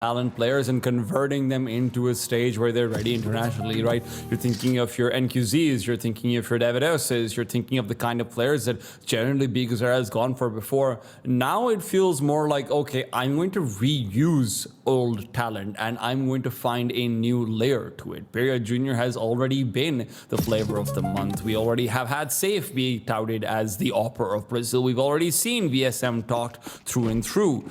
talent players and converting them into a stage where they're ready internationally, right? You're thinking of your NQZs, you're thinking of your Davidoses, you're thinking of the kind of players that generally BC has gone for before. Now it feels more like, okay, I'm going to reuse old talent and I'm going to find a new layer to it. Pyjamas Jr. has already been the flavor of the month. We already have had Safe be touted as the opera of Brazil. We've already seen VSM talked through and through.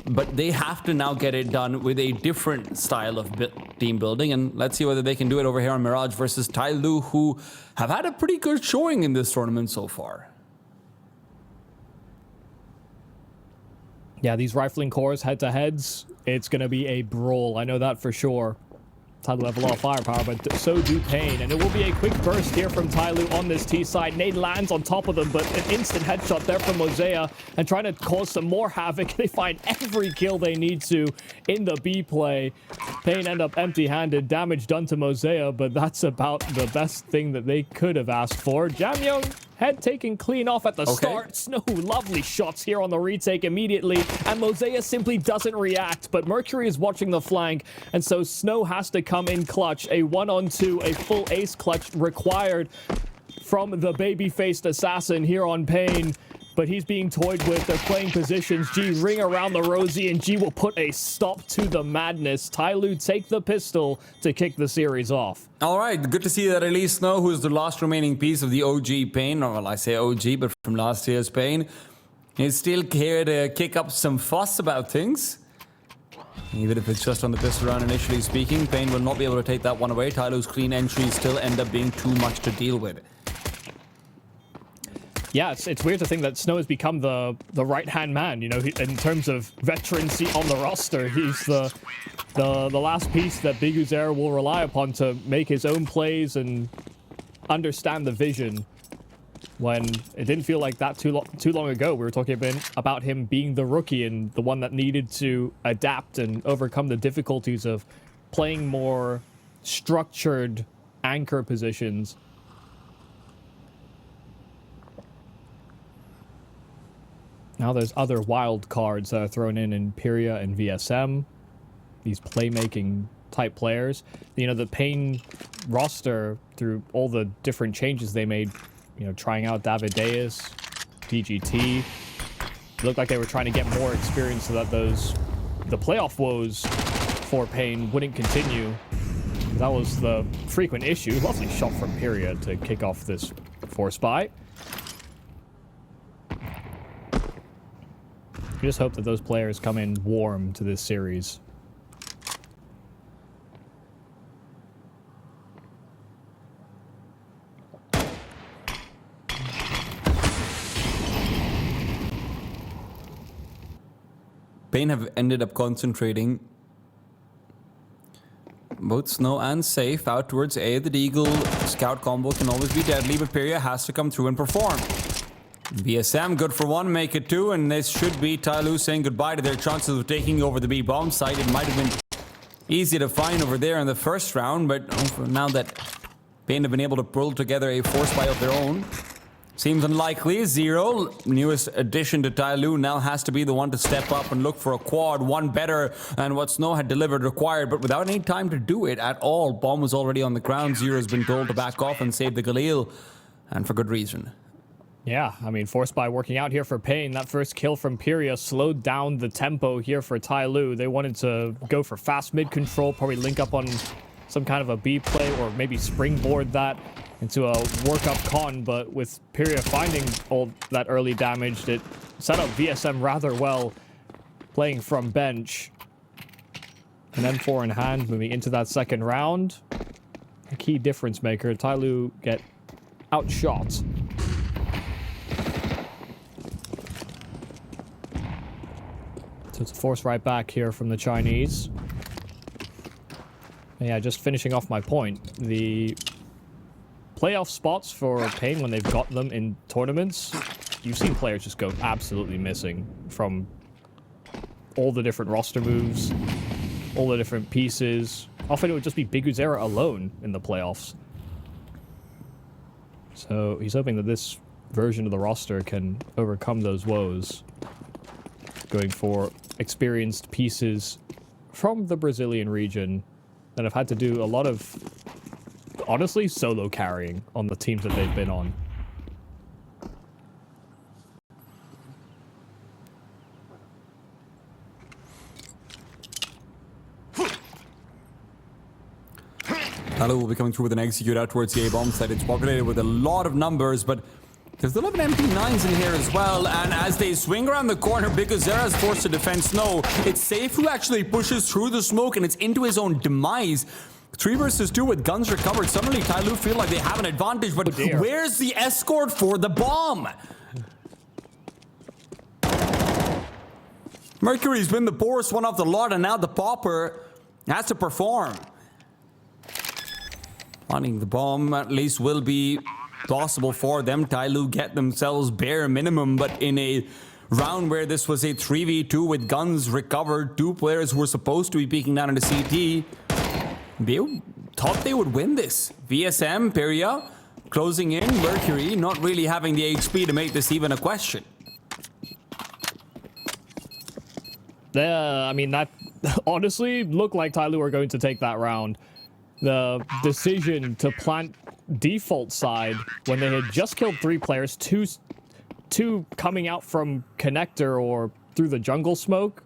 But they have to now get it done with a different style of team building, and let's see whether they can do it over here on Mirage versus TYLOO, who have had a pretty good showing in this tournament so far. Yeah, these rifling cores head-to-heads, it's going to be a brawl. I know that for sure. TYLOO have a lot of firepower, but so do paiN. And it will be a quick burst here from TYLOO on this T side. Nade lands on top of them, but an instant headshot there from MOUZ, and trying to cause some more havoc. They find every kill they need to in the B play. paiN end up empty-handed, damage done to MOUZ, but that's about the best thing that they could have asked for. JamYoung, head taken clean off at the start. Snow, lovely shots here on the retake immediately, and MOUZ simply doesn't react, but Mercury is watching the flank, and so Snow has to come in clutch. A 1-on-2, a full ace clutch required from the baby-faced assassin here on paiN, but he's being toyed with. They're playing positions. G ring around the Rosie, and G will put a stop to the madness. TYLOO take the pistol to kick the series off. All right, good to see that at least Snow, who's the last remaining piece of the OG paiN, or well, I say OG, but from last year's paiN, is still here to kick up some fuss about things. Even if it's just on the pistol round initially speaking, paiN will not be able to take that one away. TYLOO's clean entries still end up being too much to deal with. Yeah, it's weird to think that Snow has become the right-hand man, you know, in terms of veterancy on the roster. He's the last piece that BC.Game will rely upon to make his own plays and understand the vision. When it didn't feel like that too long ago, we were talking about him being the rookie and the one that needed to adapt and overcome the difficulties of playing more structured anchor positions. Now there's other wild cards that are thrown in Pyria and VSM. These playmaking type players. You know, the paiN roster, through all the different changes they made, you know, trying out Davideus, DGT. It looked like they were trying to get more experience so that the playoff woes for paiN wouldn't continue. That was the frequent issue. Lovely shot from Pyria to kick off this force buy. We just hope that those players come in warm to this series. paiN have ended up concentrating both Snow and Safe out towards A. The Deagle scout combo can always be deadly, but Pyria has to come through and perform. VSM good for one, make it two, and this should be TYLOO saying goodbye to their chances of taking over the B bomb site. It might have been easy to find over there in the first round, but now that paiN have been able to pull together a force buy of their own, seems unlikely. Zero, newest addition to TYLOO, now has to be the one to step up and look for a quad, one better than what Snow had delivered required, but without any time to do it at all. Bomb was already on the ground. Zero's been told to back off and save the Galil, and for good reason. Yeah, I mean, force buy working out here for paiN. That first kill from Pyria slowed down the tempo here for TYLOO. They wanted to go for fast mid control, probably link up on some kind of a B play, or maybe springboard that into a work-up con, but with Pyria finding all that early damage, it set up VSM rather well, playing from bench. An M4 in hand, moving into that second round. A key difference maker. TYLOO get outshot. So it's a force right back here from the Chinese. And yeah, just finishing off my point. The playoff spots for paiN, when they've got them in tournaments, you've seen players just go absolutely missing from all the different roster moves, all the different pieces. Often it would just be BC.Game alone in the playoffs. So he's hoping that this version of the roster can overcome those woes. Going for experienced pieces from the Brazilian region that have had to do a lot of, honestly, solo carrying on the teams that they've been on. TYLOO will be coming through with an execute out towards the A-bomb side. It's populated with a lot of numbers, but there's 11 MP9s in here as well. And as they swing around the corner, BC.Game is forced to defend Snow. It's Safe who actually pushes through the smoke, and it's into his own demise. 3 versus 2 with guns recovered. Suddenly, TYLOO feel like they have an advantage, but where's the escort for the bomb? Mercury's been the poorest one of the lot, and now the Pauper has to perform. Finding the bomb at least will be possible for them. TYLOO get themselves bare minimum, but in a round where this was a 3v2 with guns recovered, 2 players who were supposed to be peeking down into CT, they thought they would win this. VSM, Peria, closing in, Mercury not really having the HP to make this even a question. I mean, that honestly looked like TYLOO are going to take that round. The decision to plant default side when they had just killed 3 players, two coming out from connector or through the jungle smoke.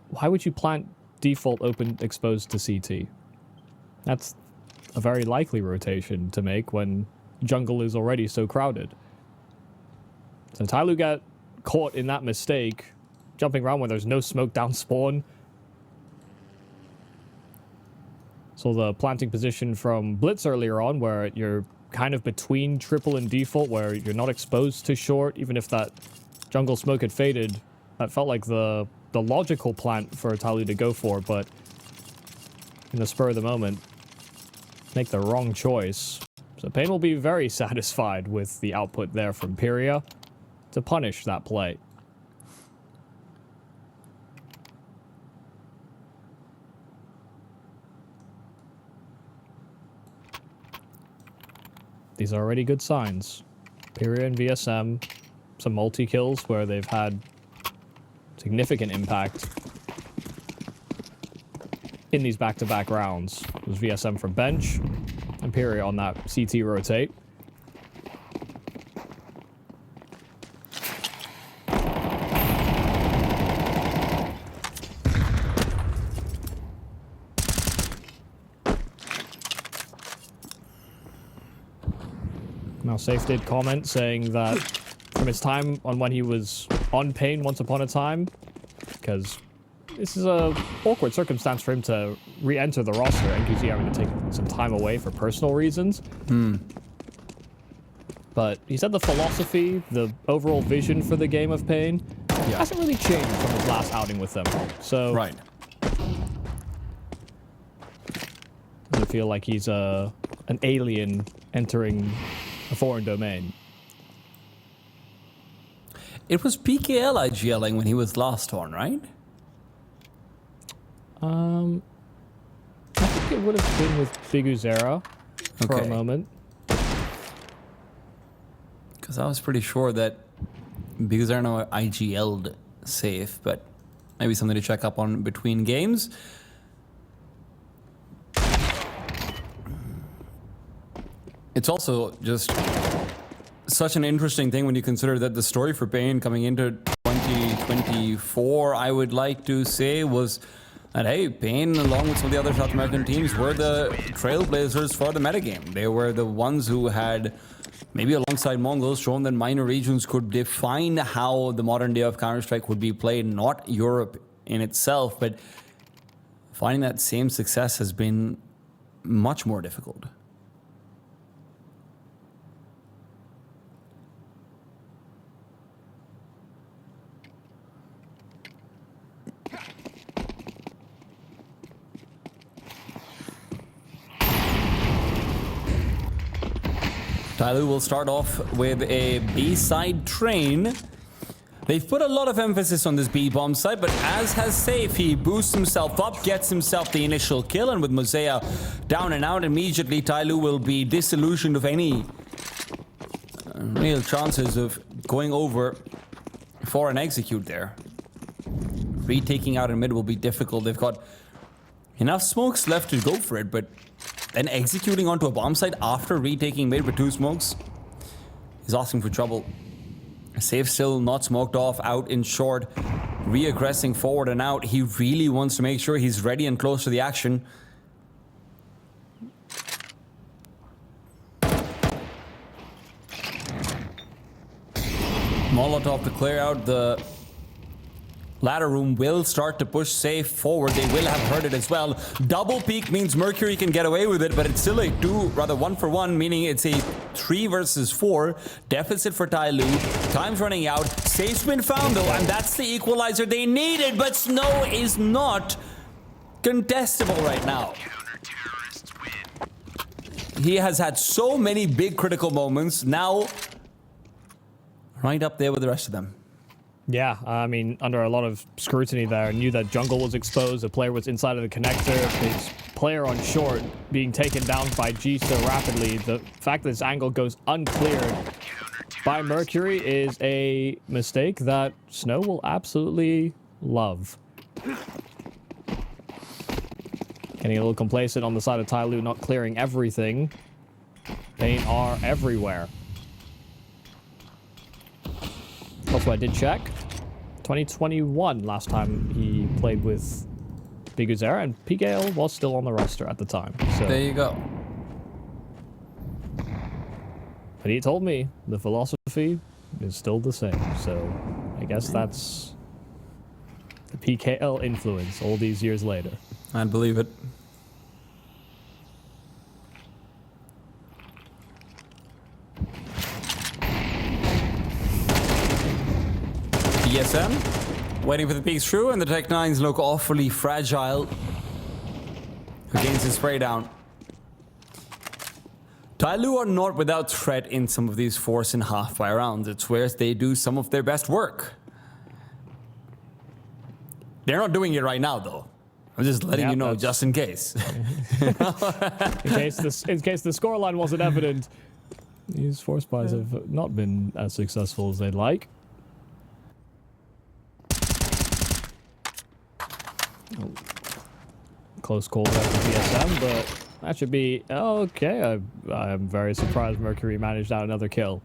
Why would you plant default open exposed to CT? That's a very likely rotation to make when jungle is already so crowded. So TYLOO got caught in that mistake, jumping around when there's no smoke down spawn. So the planting position from Blitz earlier on, where you're kind of between triple and default, where you're not exposed to short, even if that jungle smoke had faded, that felt like the logical plant for TYLOO to go for, but in the spur of the moment, make the wrong choice. So paiN will be very satisfied with the output there from Peria to punish that play. These are already good signs. Peria and VSM, some multi-kills where they've had significant impact in these back-to-back rounds. It was VSM from bench, and Peria on that CT rotate. Now, Safe did comment saying that from his time on when he was on paiN once upon a time, because this is a awkward circumstance for him to re-enter the roster, MongolZ having to take some time away for personal reasons. But he said the philosophy, the overall vision for the game of paiN hasn't really changed from his last outing with them. So Right. I feel like he's an alien entering a foreign domain. It was PKL IGLing when he was last on, right? I think it would have been with BC.Game for a moment. Because I was pretty sure that BC.Game IGL'd Safe, but maybe something to check up on between games. It's also just such an interesting thing when you consider that the story for paiN coming into 2024, I would like to say, was that, hey, paiN, along with some of the other South American teams, were the trailblazers for the metagame. They were the ones who had, maybe alongside MongolZ, shown that minor regions could define how the modern day of Counter-Strike would be played, not Europe in itself, but finding that same success has been much more difficult. TYLOO will start off with a B-side train. They've put a lot of emphasis on this B-bomb side, but as has Safe, he boosts himself up, gets himself the initial kill, and with MOUZ down and out immediately, TYLOO will be disillusioned of any real chances of going over for an execute there. Retaking out in mid will be difficult. They've got enough smokes left to go for it, but then executing onto a bomb site after retaking mid with 2 smokes is asking for trouble. Safe still not smoked off, out in short, re-aggressing forward and out. He really wants to make sure he's ready and close to the action. Molotov to clear out the ladder room will start to push Safe forward. They will have heard it as well. Double peak means Mercury can get away with it, but it's still a 1 for 1, meaning it's a 3 versus 4 deficit for TYLOO. Time's running out. Safe's been found though, and that's the equalizer they needed, but Snow is not contestable right now. He has had so many big critical moments, now right up there with the rest of them. Yeah, I mean, under a lot of scrutiny there, knew that jungle was exposed, the player was inside of the connector, his player on short being taken down by G so rapidly. The fact that this angle goes uncleared by Mercury is a mistake that Snow will absolutely love. Getting a little complacent on the side of TYLOO, not clearing everything. paiN are everywhere. Also, I did check. 2021 last time he played with BC.Game Esports, and PGale was still on the roster at the time. So There you go. But he told me the philosophy is still the same. So I guess that's the PKL influence all these years later. I believe it. BSM waiting for the peeks through, and the Tech-9s look awfully fragile against the spray down. TYLOO are not without threat in some of these force and half-fire rounds. It's where they do some of their best work. They're not doing it right now, though. I'm just letting you know, just in case. In case the scoreline wasn't evident, these force buys have not been as successful as they'd like. Oh. Close call there for BSM, but that should be okay. I'm very surprised Mercury managed out another kill.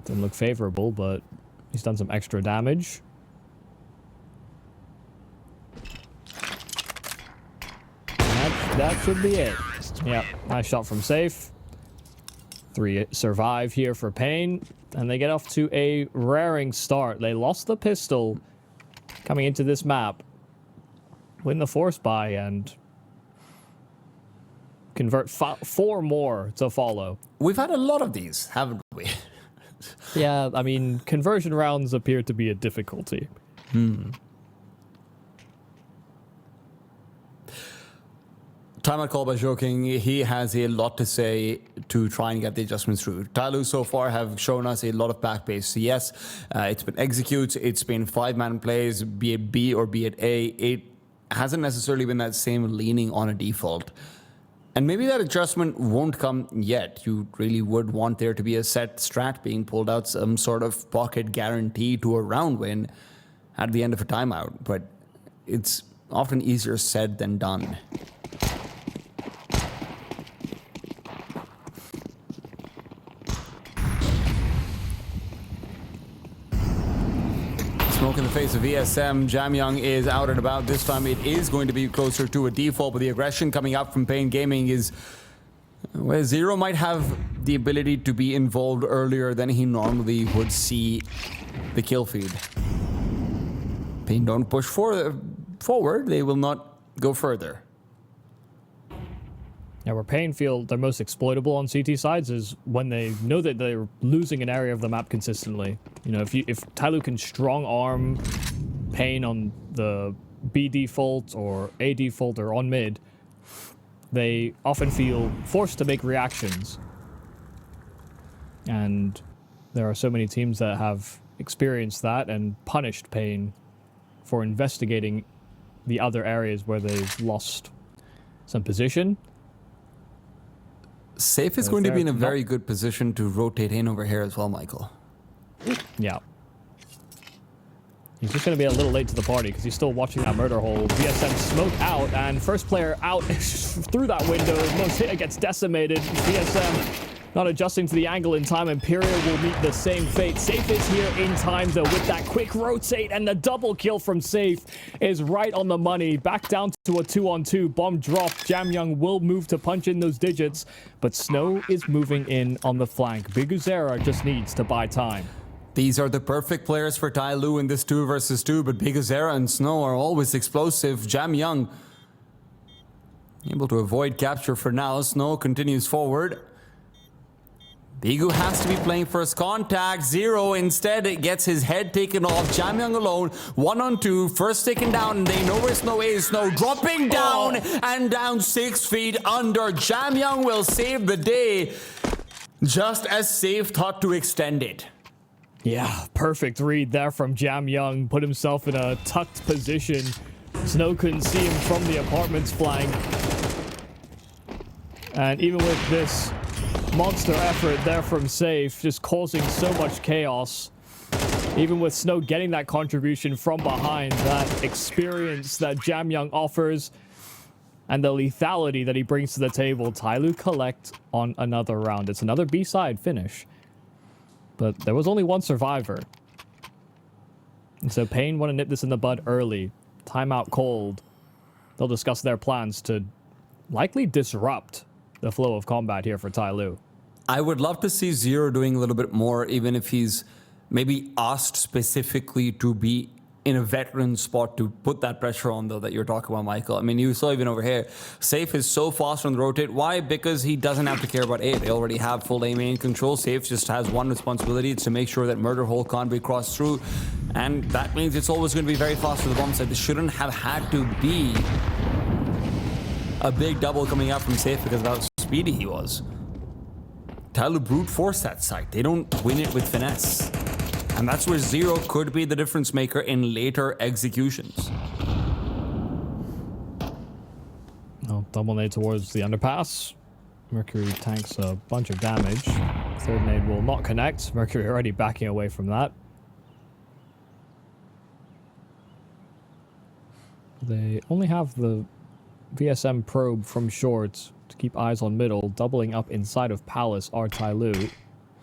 Didn't look favorable, but he's done some extra damage. That should be it. Yeah, nice shot from Safe. 3 survive here for paiN, and they get off to a raring start. They lost the pistol coming into this map, win the force buy, and convert 4 more to follow. We've had a lot of these, haven't we? Yeah, I mean, conversion rounds appear to be a difficulty. Timeout call by Joking. He has a lot to say to try and get the adjustments through. TYLOO so far have shown us a lot of back base. Yes, it's been executes, it's been 5-man plays, be it B or be it A. It hasn't necessarily been that same leaning on a default. And maybe that adjustment won't come yet. You really would want there to be a set strat being pulled out, some sort of pocket guarantee to a round win at the end of a timeout. But it's often easier said than done. Smoke in the face of VSM. JamYoung is out and about. This time it is going to be closer to a default, but the aggression coming up from paiN Gaming is where Zero might have the ability to be involved earlier than he normally would see the kill feed. paiN don't push forward. They will not go further. Yeah, where paiN feel they're most exploitable on CT sides is when they know that they're losing an area of the map consistently. You know, if TYLOO can strong arm paiN on the B default or A default or on mid, they often feel forced to make reactions. And there are so many teams that have experienced that and punished paiN for investigating the other areas where they've lost some position. Safe is going to be in a very good position to rotate in over here as well, Michael. Yeah. He's just going to be a little late to the party because he's still watching that murder hole. VSM smoke out, and first player out through that window. Most hit gets decimated. VSM not adjusting to the angle in time. Imperial will meet the same fate. Safe is here in time, though, with that quick rotate, and the double kill from Safe is right on the money. Back down to a 2-on-2. Bomb dropped. JamYoung will move to punch in those digits, but Snow is moving in on the flank. BigUzera just needs to buy time. These are the perfect players for TYLOO in this 2 versus 2, but BigUzera and Snow are always explosive. JamYoung able to avoid capture for now. Snow continues forward. Bigu has to be playing first contact. Zero instead gets his head taken off. JamYoung alone, 1-on-2, first taken down, and they know where Snow is. Snow dropping down and down 6 feet under. JamYoung will save the day, just as Safe thought to extend it. Yeah, perfect read there from JamYoung. Put himself in a tucked position. Snow couldn't see him from the apartment's flank. And even with this monster effort there from Safe, just causing so much chaos. Even with Snow getting that contribution from behind, that experience that JamYoung offers, and the lethality that he brings to the table, TYLOO collect on another round. It's another B-side finish. But there was only one survivor. And so paiN want to nip this in the bud early. Timeout called. They'll discuss their plans to likely disrupt the flow of combat here for TYLOO. I would love to see Zero doing a little bit more, even if he's maybe asked specifically to be in a veteran spot to put that pressure on, though, that you're talking about, Michael. I mean, you saw even over here, Safe is so fast on the rotate. Why? Because he doesn't have to care about A. They already have full A main control. Safe just has one responsibility. It's to make sure that murder hole can't be crossed through. And that means it's always going to be very fast to the bomb side. This shouldn't have had to be a big double coming out from Safe because of how speedy he was. TYLOO brute force that site. They don't win it with finesse. And that's where Zero could be the difference maker in later executions. Oh, double nade towards the underpass. Mercury tanks a bunch of damage. Third nade will not connect. Mercury already backing away from that. They only have the VSM probe from short to keep eyes on middle. Doubling up inside of Palace are TYLOO.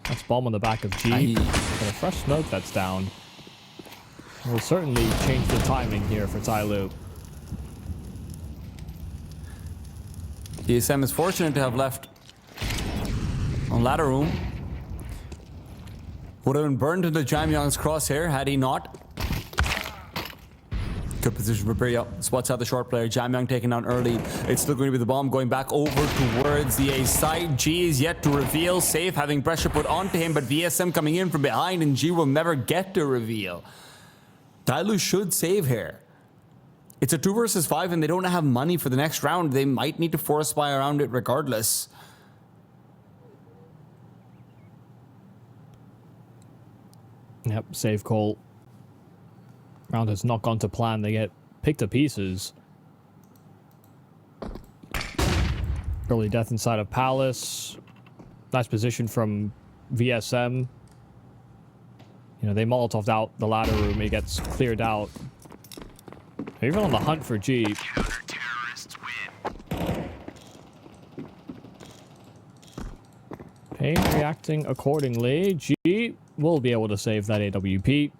That's bomb on the back of G. But a fresh smoke that's down will certainly change the timing here for TYLOO. DSM is fortunate to have left on ladder room. Would have been burned into JamYoung's crosshair had he not. Good position for Bria. Spots out the short player. JamYoung taken down early. It's still going to be the bomb going back over towards the A side. G is yet to reveal. Safe having pressure put onto him, but VSM coming in from behind, and G will never get to reveal. TYLOO should save here. It's a 2 versus 5, and they don't have money for the next round. They might need to force buy around it regardless. Yep, save call. Round has not gone to plan. They get picked to pieces. Early death inside of Palace. Nice position from VSM. You know, they Molotoved out the ladder room. He gets cleared out. They're even on the hunt for G. paiN reacting accordingly. G will be able to save that AWP.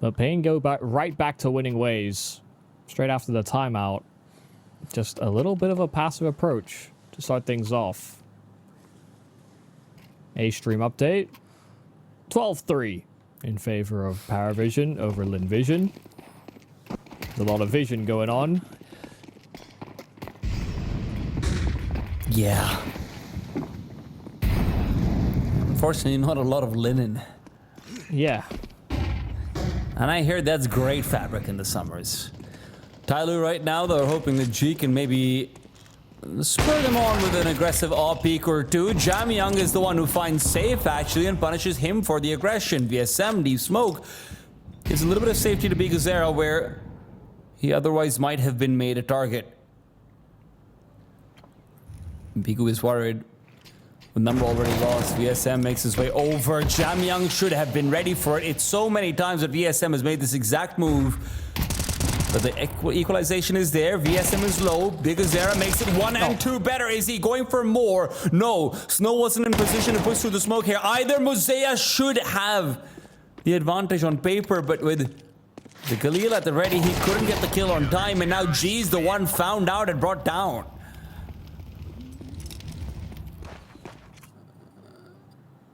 But paiN go right back to winning ways straight after the timeout. Just a little bit of a passive approach to start things off. A stream update. 12-3 in favor of ParaVision over Lynn Vision. There's a lot of vision going on. Yeah. Unfortunately, not a lot of linen. Yeah. And I hear that's great fabric in the summers. TYLOO right now, they're hoping that G can maybe spur them on with an aggressive off peak or two. JamYoung is the one who finds Safe, actually, and punishes him for the aggression. VSM, Deep Smoke, gives a little bit of safety to BigUzera where he otherwise might have been made a target. Bigu is worried. With number already lost, VSM makes his way over. JamYoung should have been ready for it. It's so many times that VSM has made this exact move. But the equalization is there. VSM is low. BC makes it 1 and 2 better. Is he going for more? No. Snow wasn't in position to push through the smoke here. Either MOUZ should have the advantage on paper, but with the Galil at the ready, he couldn't get the kill on time. And now G's the one found out and brought down.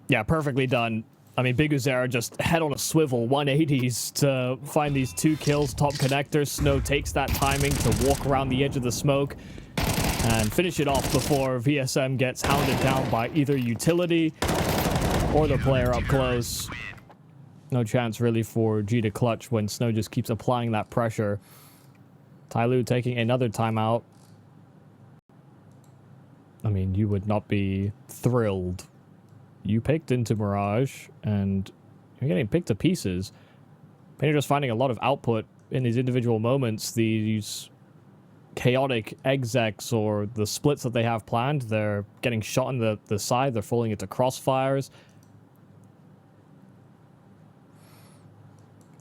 Yeah, perfectly done. I mean, BC just head on a swivel, 180s to find these 2 kills, top connectors. Snow takes that timing to walk around the edge of the smoke and finish it off before VSM gets hounded down by either utility or the player up close. No chance really for G to clutch when Snow just keeps applying that pressure. TYLOO taking another timeout. I mean, you would not be thrilled. You picked into Mirage, and you're getting picked to pieces. And you're just finding a lot of output in these individual moments. These chaotic execs or the splits that they have planned, they're getting shot on the side. They're falling into crossfires.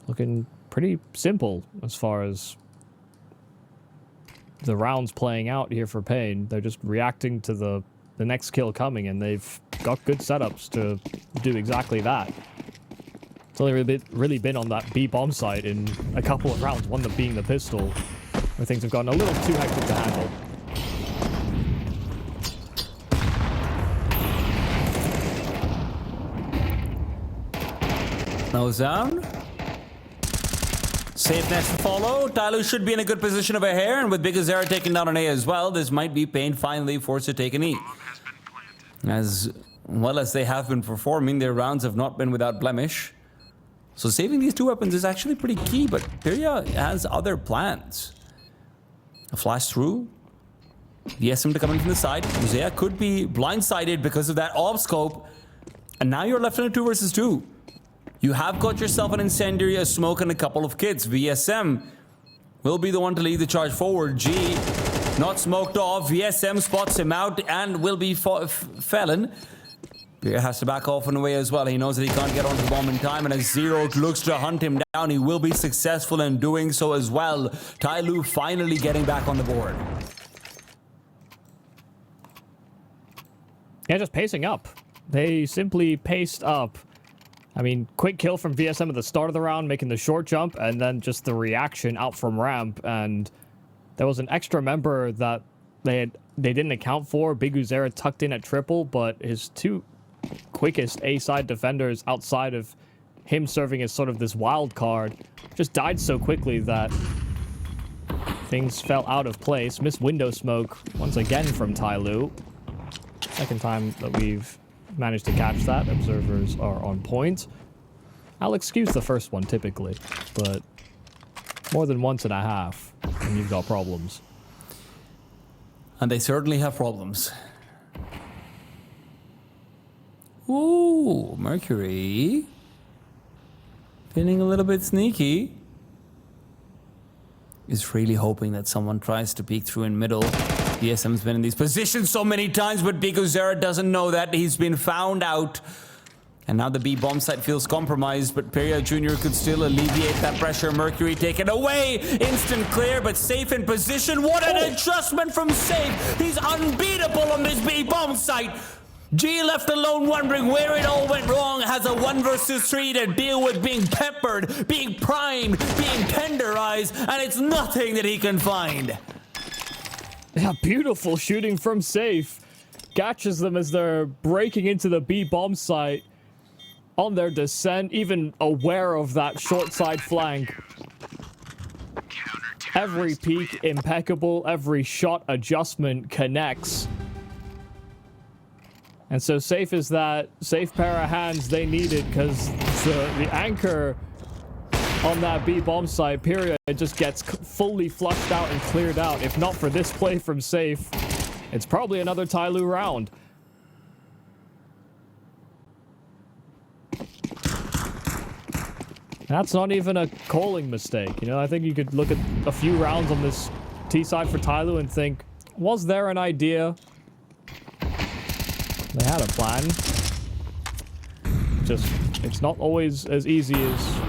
Looking pretty simple as far as the rounds playing out here for paiN. They're just reacting to the next kill coming, and they've got good setups to do exactly that. It's only really been on that B bomb site in a couple of rounds, one of them being the pistol, where things have gotten a little too hectic to handle. MOUZ down. Safe next to follow. TYLOO should be in a good position of a hair, and with BC taking down an A as well, this might be paiN finally forced to take an E. As well as they have been performing, their rounds have not been without blemish. So saving these 2 weapons is actually pretty key, but Pyria has other plans. A flash through. VSM to come in from the side. MOUZ could be blindsided because of that off scope. And now you're left in a 2 versus 2. You have got yourself an incendiary, a smoke, and a couple of kids. VSM will be the one to lead the charge forward. G not smoked off. VSM spots him out and will be felon. Pyria has to back off and away as well. He knows that he can't get onto the bomb in time, and as Zero looks to hunt him down, he will be successful in doing so as well. TYLOO finally getting back on the board. Yeah, just pacing up. They simply paced up. I mean, quick kill from VSM at the start of the round, making the short jump, and then just the reaction out from ramp. And there was an extra member that they didn't account for. BC tucked in at triple, but his 2 quickest A-side defenders outside of him serving as sort of this wild card just died so quickly that things fell out of place. Missed window smoke once again from TYLOO. Second time that we've managed to catch that. Observers are on point. I'll excuse the first one typically, but more than once and a half, and you've got problems. And they certainly have problems. Ooh, Mercury. Feeling a little bit sneaky. Is really hoping that someone tries to peek through in middle. VSM's been in these positions so many times, but BC doesn't know that. He's been found out. And now the B bomb site feels compromised, but Pyria Jr. could still alleviate that pressure. Mercury taken away. Instant clear, but Safe in position. What an adjustment from Safe. He's unbeatable on this B bomb site. G left alone wondering where it all went wrong. Has a 1 versus 3 to deal with being peppered, being primed, being tenderized, and it's nothing that he can find. Yeah, beautiful shooting from Safe. Catches them as they're breaking into the B bomb site on their descent, even aware of that short side flank. Every peek impeccable, every shot adjustment connects. And so Safe is that safe pair of hands they needed, because the anchor on that B bomb site, Pyria, it just gets fully flushed out and cleared out. If not for this play from Safe, it's probably another TYLOO round. That's not even a calling mistake. You know, I think you could look at a few rounds on this T side for TYLOO and think, was there an idea? They had a plan. Just, it's not always as easy as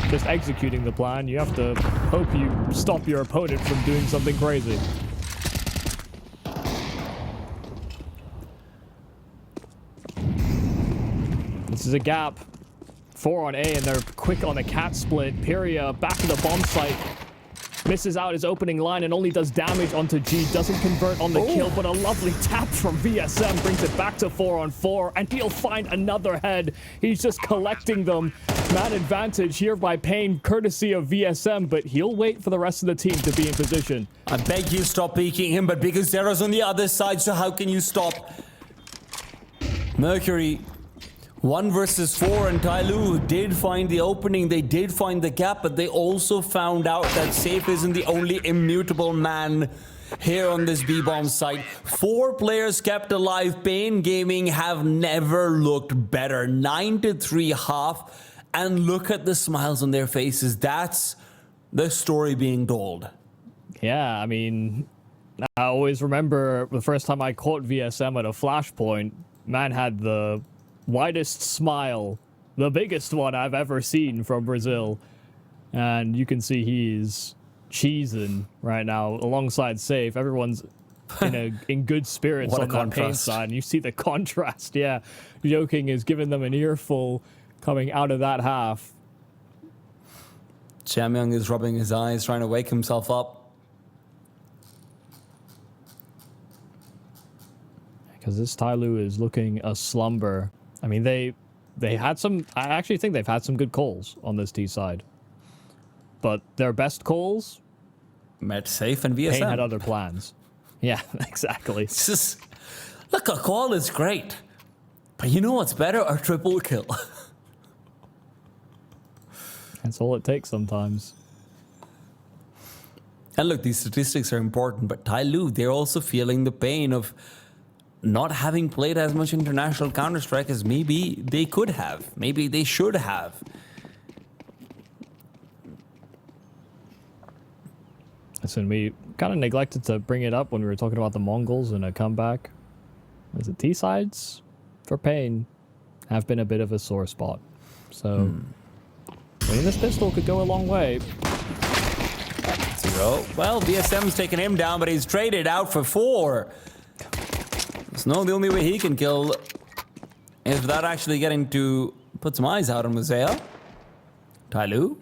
just executing the plan. You have to hope you stop your opponent from doing something crazy. This is a gap. 4 on A, and they're quick on a cat split. Pyria back to the bomb site. Misses out his opening line and only does damage onto G. Doesn't convert on the kill, but a lovely tap from VSM brings it back to 4 on 4, and he'll find another head. He's just collecting them. Man advantage here by paiN, courtesy of VSM, but he'll wait for the rest of the team to be in position. I beg you stop peeking him, but because Zero's on the other side, so how can you stop? Mercury 1 versus 4, and TYLOO did find the opening, they did find the gap, but they also found out that Safe isn't the only immutable man here on this B-bomb site. 4 players kept alive. paiN Gaming have never looked better. 9-3 half, and look at the smiles on their faces. That's the story being told. Yeah, I mean, I always remember the first time I caught VSM at a flashpoint, man had the widest smile, the biggest one I've ever seen from Brazil, and you can see he's cheesing right now alongside Safe. Everyone's in good spirits on that paiN side, and you see the contrast. Yeah, JamYoung is giving them an earful coming out of that half. JamYoung is rubbing his eyes, trying to wake himself up. Because this TYLOO is looking a slumber. I mean, they had some... I actually think they've had some good calls on this T side. But their best calls... met Safe and VSM. paiN had other plans. Yeah, exactly. It's just... Look, a call is great. But you know what's better? A triple kill. That's all it takes sometimes. And look, these statistics are important, but TYLOO, they're also feeling the pain of not having played as much international Counter-Strike as maybe they could have. Maybe they should have. Listen, we kind of neglected to bring it up when we were talking about the MongolZ and a comeback. As the T-sides for paiN have been a bit of a sore spot. So, winning this pistol could go a long way. 0. Well, VSM's taking him down, but he's traded out for 4. No, the only way he can kill is without actually getting to put some eyes out on MOUZ. TYLOO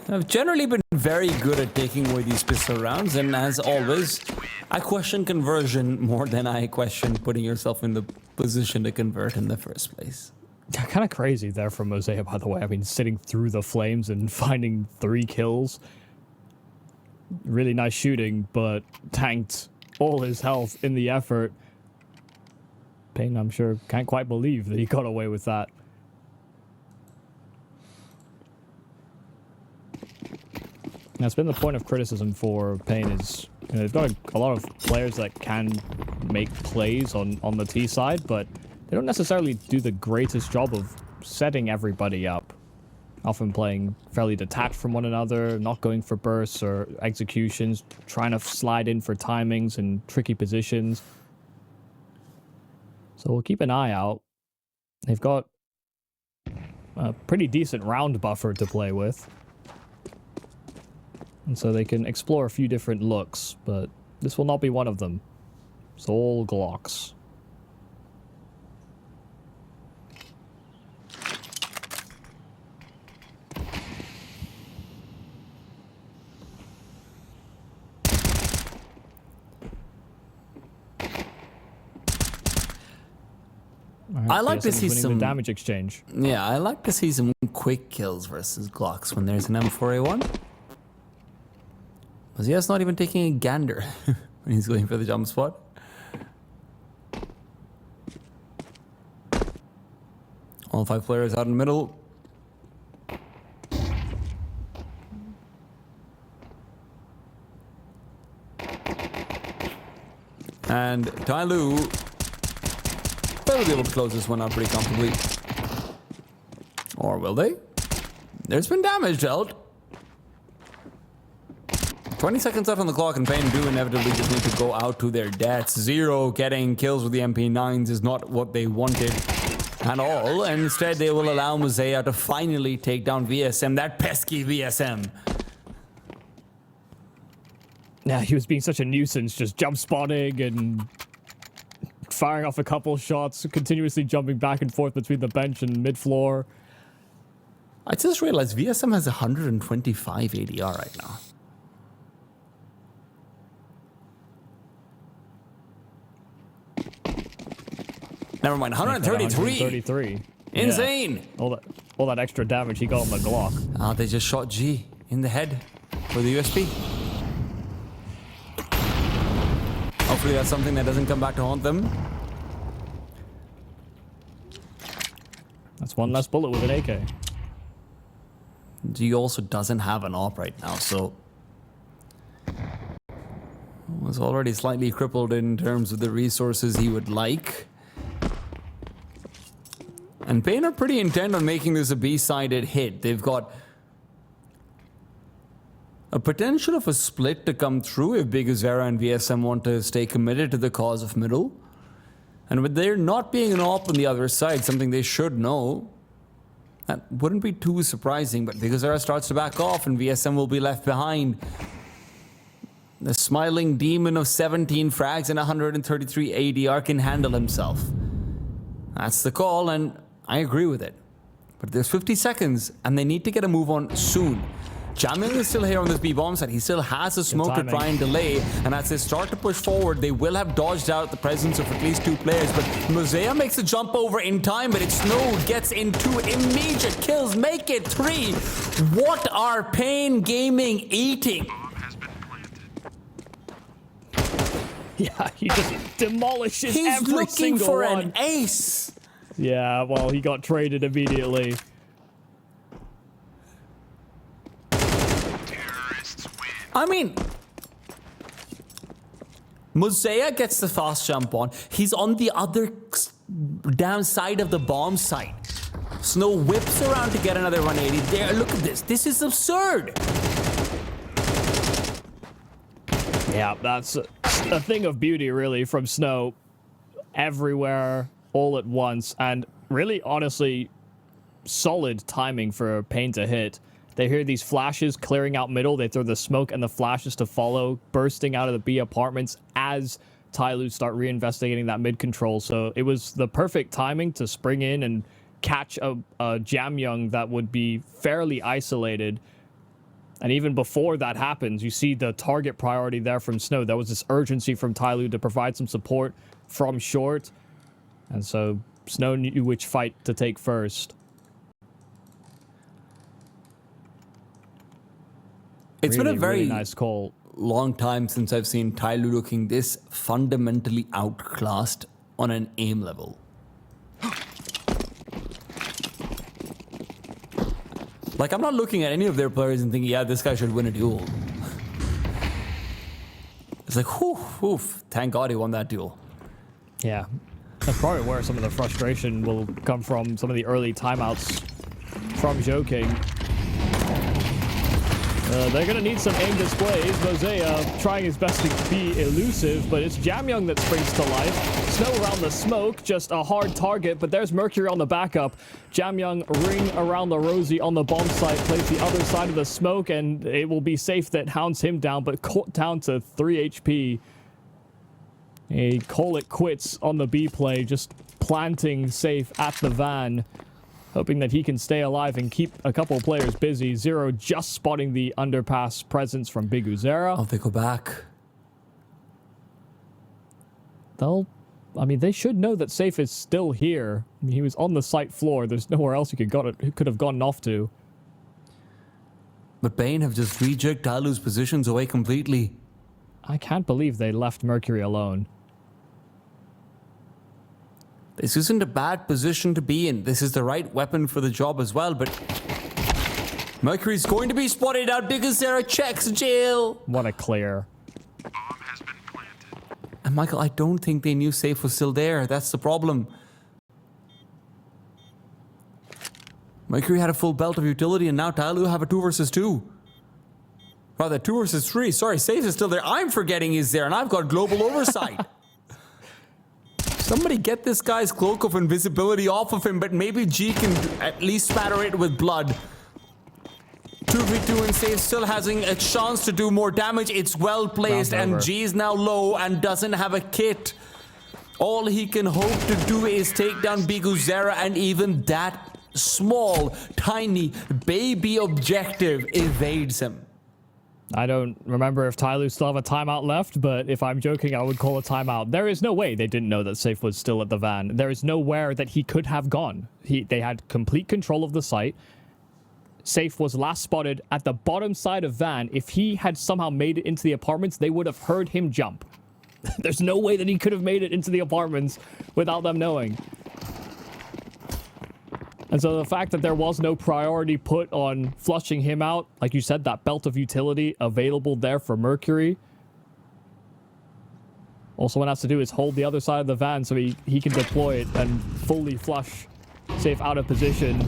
have generally been very good at taking away these pistol rounds, and as always, I question conversion more than I question putting yourself in the position to convert in the first place. Kind of crazy there from MOUZ, by the way. I mean, sitting through the flames and finding 3 kills. Really nice shooting, but tanked all his health in the effort. paiN, I'm sure, can't quite believe that he got away with that. That's been the point of criticism for paiN is, you know, they've got a lot of players that can make plays on the T side, but they don't necessarily do the greatest job of setting everybody up. Often playing fairly detached from one another, not going for bursts or executions, trying to slide in for timings and tricky positions. So we'll keep an eye out. They've got a pretty decent round buffer to play with. And so they can explore a few different looks, but this will not be one of them. It's all Glocks. I like to see some damage exchange. Yeah, I like to see some quick kills versus Glocks when there's an M4A1. MOUZ's not even taking a gander when he's going for the jump spot. All 5 players out in the middle. And TYLOO will be able to close this one out pretty comfortably. Or will they? There's been damage dealt. 20 seconds left on the clock, and paiN do inevitably just need to go out to their deaths. Zero getting kills with the MP9s is not what they wanted at all, and instead they will allow MOUZ to finally take down VSM, that pesky VSM. Yeah, he was being such a nuisance, just jump spotting and firing off a couple shots, continuously jumping back and forth between the bench and mid-floor. I just realized VSM has 125 ADR right now. Never mind, 133. Insane. Yeah. All that extra damage he got on the Glock. They just shot G in the head for the USP. Hopefully that's something that doesn't come back to haunt them. That's one less bullet with an AK. G also doesn't have an AWP right now, so was already slightly crippled in terms of the resources he would like. And paiN are pretty intent on making this a B-sided hit. They've got a potential of a split to come through if BC and VSM want to stay committed to the cause of middle. And with there not being an AWP on the other side, something they should know, that wouldn't be too surprising, but BC starts to back off and VSM will be left behind. The smiling demon of 17 frags and 133 ADR can handle himself. That's the call, and I agree with it. But there's 50 seconds, and they need to get a move on soon. JamYoung is still here on this B-bomb side. He still has a smoke to try and delay, and as they start to push forward, they will have dodged out the presence of at least 2 players. But MOUZ makes a jump over in time, but it's Snow gets into immediate kills, make it 3. What are paiN Gaming eating? Yeah, he just demolishes He's every looking single for one. an ace. Yeah, well, he got traded immediately. I mean, MOUZ gets the fast jump on. He's on the other downside of the bomb site. Snow whips around to get another 180. There, look at this. This is absurd. Yeah, that's a thing of beauty, really, from Snow. Everywhere, all at once, and really, honestly, solid timing for paiN to hit. They hear these flashes clearing out middle. They throw the smoke and the flashes to follow, bursting out of the B apartments as TYLOO start reinvestigating that mid control. So it was the perfect timing to spring in and catch a JamYoung that would be fairly isolated. And even before that happens, you see the target priority there from Snow. There was this urgency from TYLOO to provide some support from short. And so Snow knew which fight to take first. It's been a very really nice call. Long time since I've seen TYLOO looking this fundamentally outclassed on an aim level. Like, I'm not looking at any of their players and thinking, yeah, this guy should win a duel. It's like, whew, thank God he won that duel. Yeah. That's probably where some of the frustration will come from, some of the early timeouts from JoeKing. They're going to need some aim displays. MOUZ trying his best to be elusive, but it's JamYoung that springs to life. Snow around the smoke, just a hard target, but there's Mercury on the backup. JamYoung ring around the Rosie on the bomb site, plays the other side of the smoke, and it will be safe that hounds him down, but caught down to 3 HP. They call it quits on the B play, just planting safe at the van, hoping that he can stay alive and keep a couple of players busy. Zero just spotting the underpass presence from BC. Oh, they go back. They should know that safe is still here. I mean, he was on the site floor. There's nowhere else he could have gotten off to. But paiN have just rejigged TYLOO's positions away completely. I can't believe they left Mercury alone. This isn't a bad position to be in. This is the right weapon for the job as well, but Mercury's going to be spotted out because Sarah checks jail. What a clear. Bomb has been planted. And Michael, I don't think they knew safe was still there. That's the problem. Mercury had a full belt of utility, and now TYLOO have a 2 versus 2. Oh, the 2 versus 3. Sorry, Safe is still there. I'm forgetting he's there, and I've got global oversight. Somebody get this guy's cloak of invisibility off of him, but maybe G can at least spatter it with blood. 2v2 and Safe still having a chance to do more damage. It's well placed, and G is now low and doesn't have a kit. All he can hope to do is take down BiguzZera, and even that small, tiny, baby objective evades him. I don't remember if TYLOO still have a timeout left, but if I'm joking, I would call a timeout. There is no way they didn't know that Safe was still at the van. There is nowhere that he could have gone. They had complete control of the site. Safe was last spotted at the bottom side of van. If he had somehow made it into the apartments, they would have heard him jump. There's no way that he could have made it into the apartments without them knowing. And so the fact that there was no priority put on flushing him out, like you said, that belt of utility available there for Mercury. All someone has to do is hold the other side of the van so he can deploy it and fully flush Safe out of position.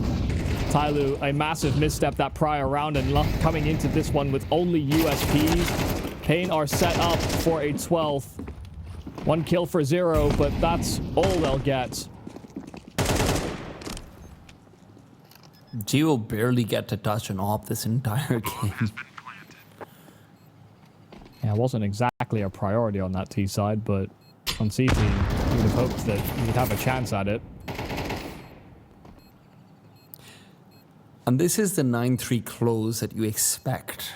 TYLOO, a massive misstep that prior round, and coming into this one with only USPs. paiN are set up for a 12th. 1 kill for 0, but that's all they'll get. G will barely get to touch an op this entire game. Yeah, it wasn't exactly a priority on that T side, but on C team, we would have hoped that we would have a chance at it. And this is the 9-3 close that you expect.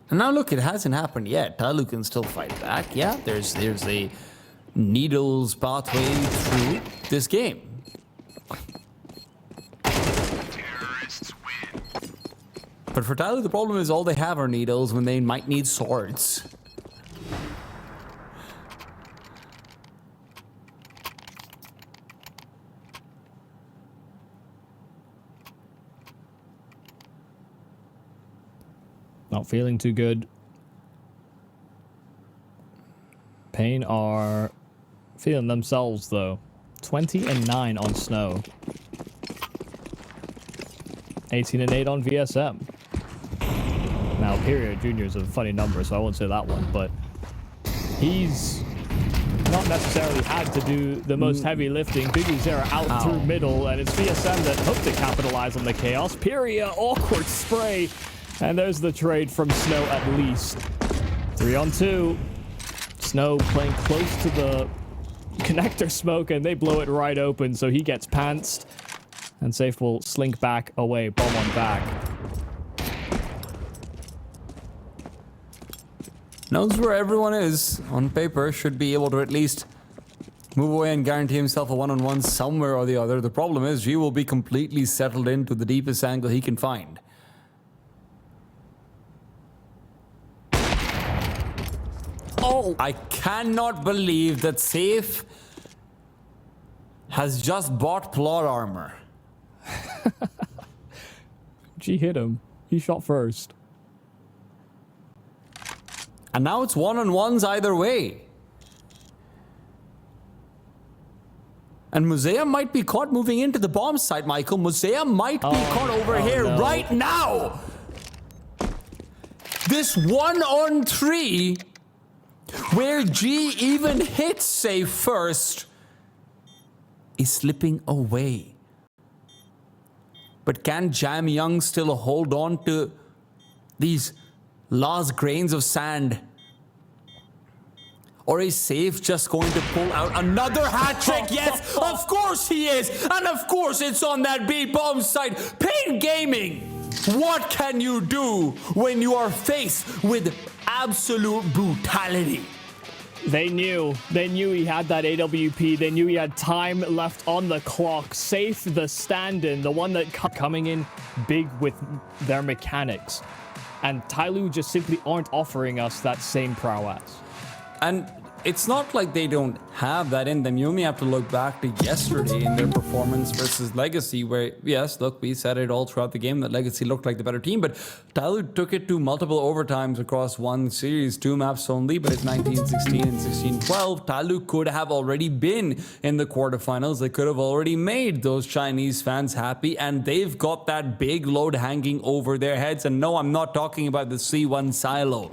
And now look, it hasn't happened yet. TYLOO can still fight back. Yeah, there's a needles pathway through this game. Terrorists win. But for TYLOO, the problem is all they have are needles when they might need swords. Not feeling too good. paiN are feeling themselves, though. 20-9 on Snow. 18-8 on VSM. Now, Period Jr. is a funny number, so I won't say that one, but he's not necessarily had to do the most heavy lifting. BiguzZera out through middle, and it's VSM that hope to capitalize on the chaos. Period, awkward spray. And there's the trade from Snow at least. 3-on-2. Snow playing close to the connector smoke, and they blow it right open, so he gets pantsed. And Safe will slink back away, bomb on back. Knows where everyone is. On paper, should be able to at least move away and guarantee himself a one-on-one somewhere or the other. The problem is G will be completely settled into the deepest angle he can find. Oh, I cannot believe that Safe has just bought plot armor. G hit him. He shot first. And now it's one-on-ones either way. And MOUZ might be caught moving into the bomb site, Michael. MOUZ might be caught over here right now. This 1-on-3, where G even hits Safe first, is slipping away. But can JamYoung still hold on to these last grains of sand? Or is Safe just going to pull out another hat trick? Yes, of course he is. And of course it's on that B bomb site. paiN Gaming, what can you do when you are faced with absolute brutality? They knew he had that AWP. They knew he had time left on the clock. Safe, the stand-in, the one that coming in big with their mechanics. And TYLOO just simply aren't offering us that same prowess. And it's not like they don't have that in them. You only have to look back to yesterday in their performance versus Legacy, where, yes, look, we said it all throughout the game that Legacy looked like the better team, but TYLOO took it to multiple overtimes across one series, 2 maps only, but it's 19-16 and 16-12. TYLOO could have already been in the quarterfinals. They could have already made those Chinese fans happy, and they've got that big load hanging over their heads. And no, I'm not talking about the C1 silo.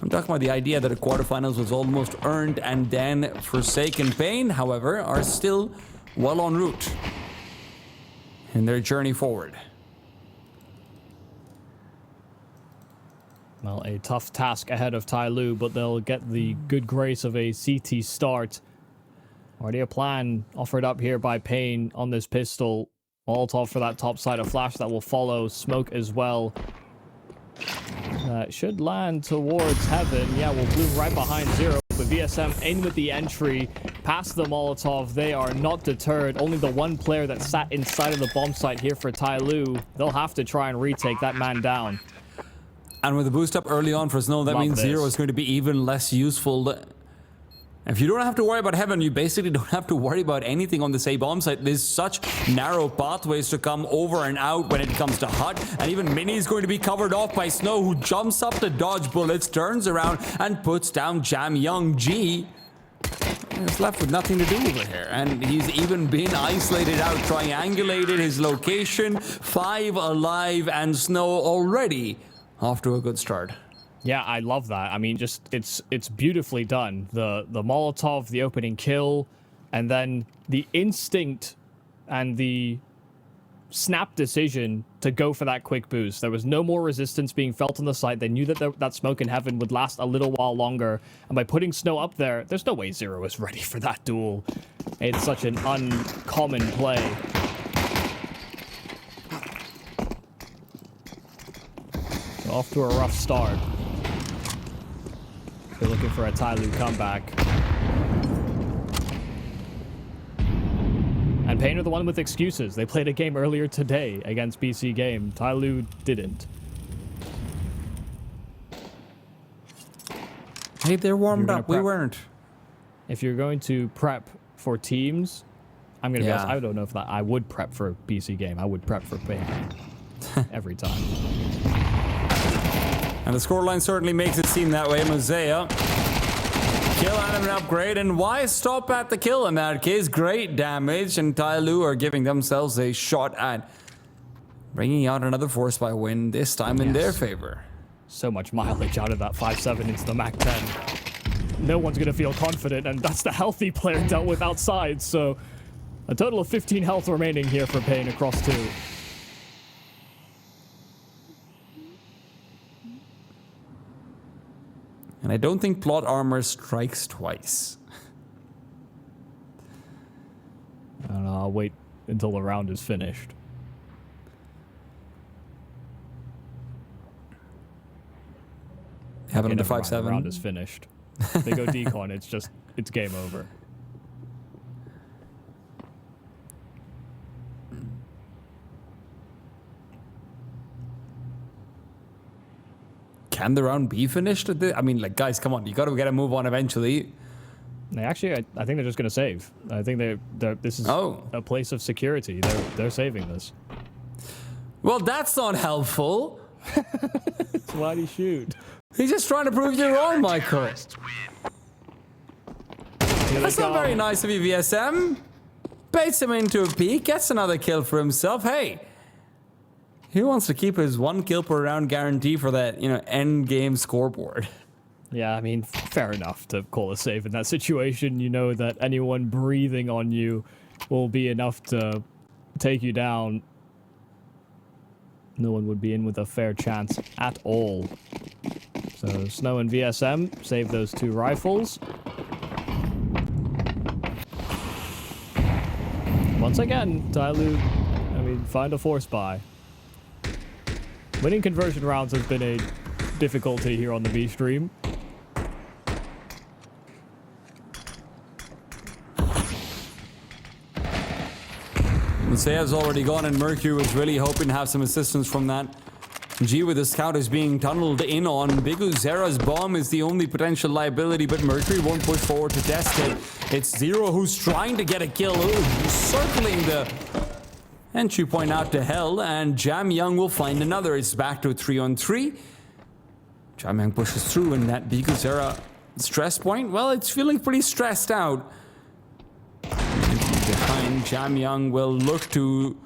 I'm talking about the idea that a quarterfinals was almost earned and then forsaken. paiN, however, are still well en route in their journey forward. Well, a tough task ahead of TYLOO, but they'll get the good grace of a CT start. Already a plan offered up here by paiN on this pistol. Molotov for that top side of flash that will follow. Smoke as well. Should land towards heaven. Yeah, we'll bloom right behind Zero. But VSM in with the entry. Past the Molotov. They are not deterred. Only the one player that sat inside of the bomb site here for TYLOO. They'll have to try and retake that man down. And with the boost up early on for Snow, that means Zero is going to be even less useful. If you don't have to worry about heaven, you basically don't have to worry about anything on this A bomb site. There's such narrow pathways to come over and out when it comes to Hut. And even Mini is going to be covered off by Snow, who jumps up to dodge bullets, turns around, and puts down JamYoung. G is left with nothing to do over here. And he's even been isolated out, triangulated his location. 5 alive, and Snow already off to a good start. Yeah, I love that. I mean, just it's beautifully done. The Molotov, the opening kill, and then the instinct and the snap decision to go for that quick boost. There was no more resistance being felt on the site. They knew that that smoke in heaven would last a little while longer, and by putting Snow up there, there's no way Zero is ready for that duel. It's such an uncommon play. So off to a rough start. They're looking for a TYLOO comeback. And paiN are the one with excuses. They played a game earlier today against BC.Game. TYLOO didn't. Hey, they're warmed up. We weren't. If you're going to prep for teams, I'm going to be honest, I don't know if that... I would prep for BC.Game. I would prep for paiN. Every time. And the scoreline certainly makes it seem that way. MOUZ kill and an upgrade, and why stop at the kill in that case? Great damage, and TYLOO are giving themselves a shot at bringing out another force by win, this time in their favor. So much mileage out of that 5.7 into the Mac 10. No one's going to feel confident, and that's the healthy player dealt with outside, so a total of 15 health remaining here for paiN across 2. And I don't think plot armor strikes twice. I don't know, I'll wait until the round is finished. Happened to 5.7. The round is finished. They go decon, it's game over. Can the round be finished? I mean, like, guys, come on. You got to get a move on eventually. They actually, I think they're just going to save. I think this is a place of security. They're saving this. Well, that's not helpful. Why'd he shoot? He's just trying to prove you wrong, Michael. That's not very nice of you, VSM. Baits him into a peek, gets another kill for himself. Hey, he wants to keep his 1 kill per round guarantee for that, end game scoreboard. Yeah, I mean, fair enough to call a save in that situation. You know that anyone breathing on you will be enough to take you down. No one would be in with a fair chance at all. So Snow and VSM save those 2 rifles. Once again, TYLOO, find a force buy. Winning conversion rounds has been a difficulty here on the B stream. Sea's already gone, and Mercury was really hoping to have some assistance from that G with the scout is being tunneled in on. BigUzera's bomb is the only potential liability, but Mercury won't push forward to test it. It's Zero who's trying to get a kill. Ooh, circling the entry point out to hell, and JamYoung will find another. It's back to a 3-on-3. JamYoung pushes through, and that BigUzera stress point, well, it's feeling pretty stressed out. Behind, JamYoung will look to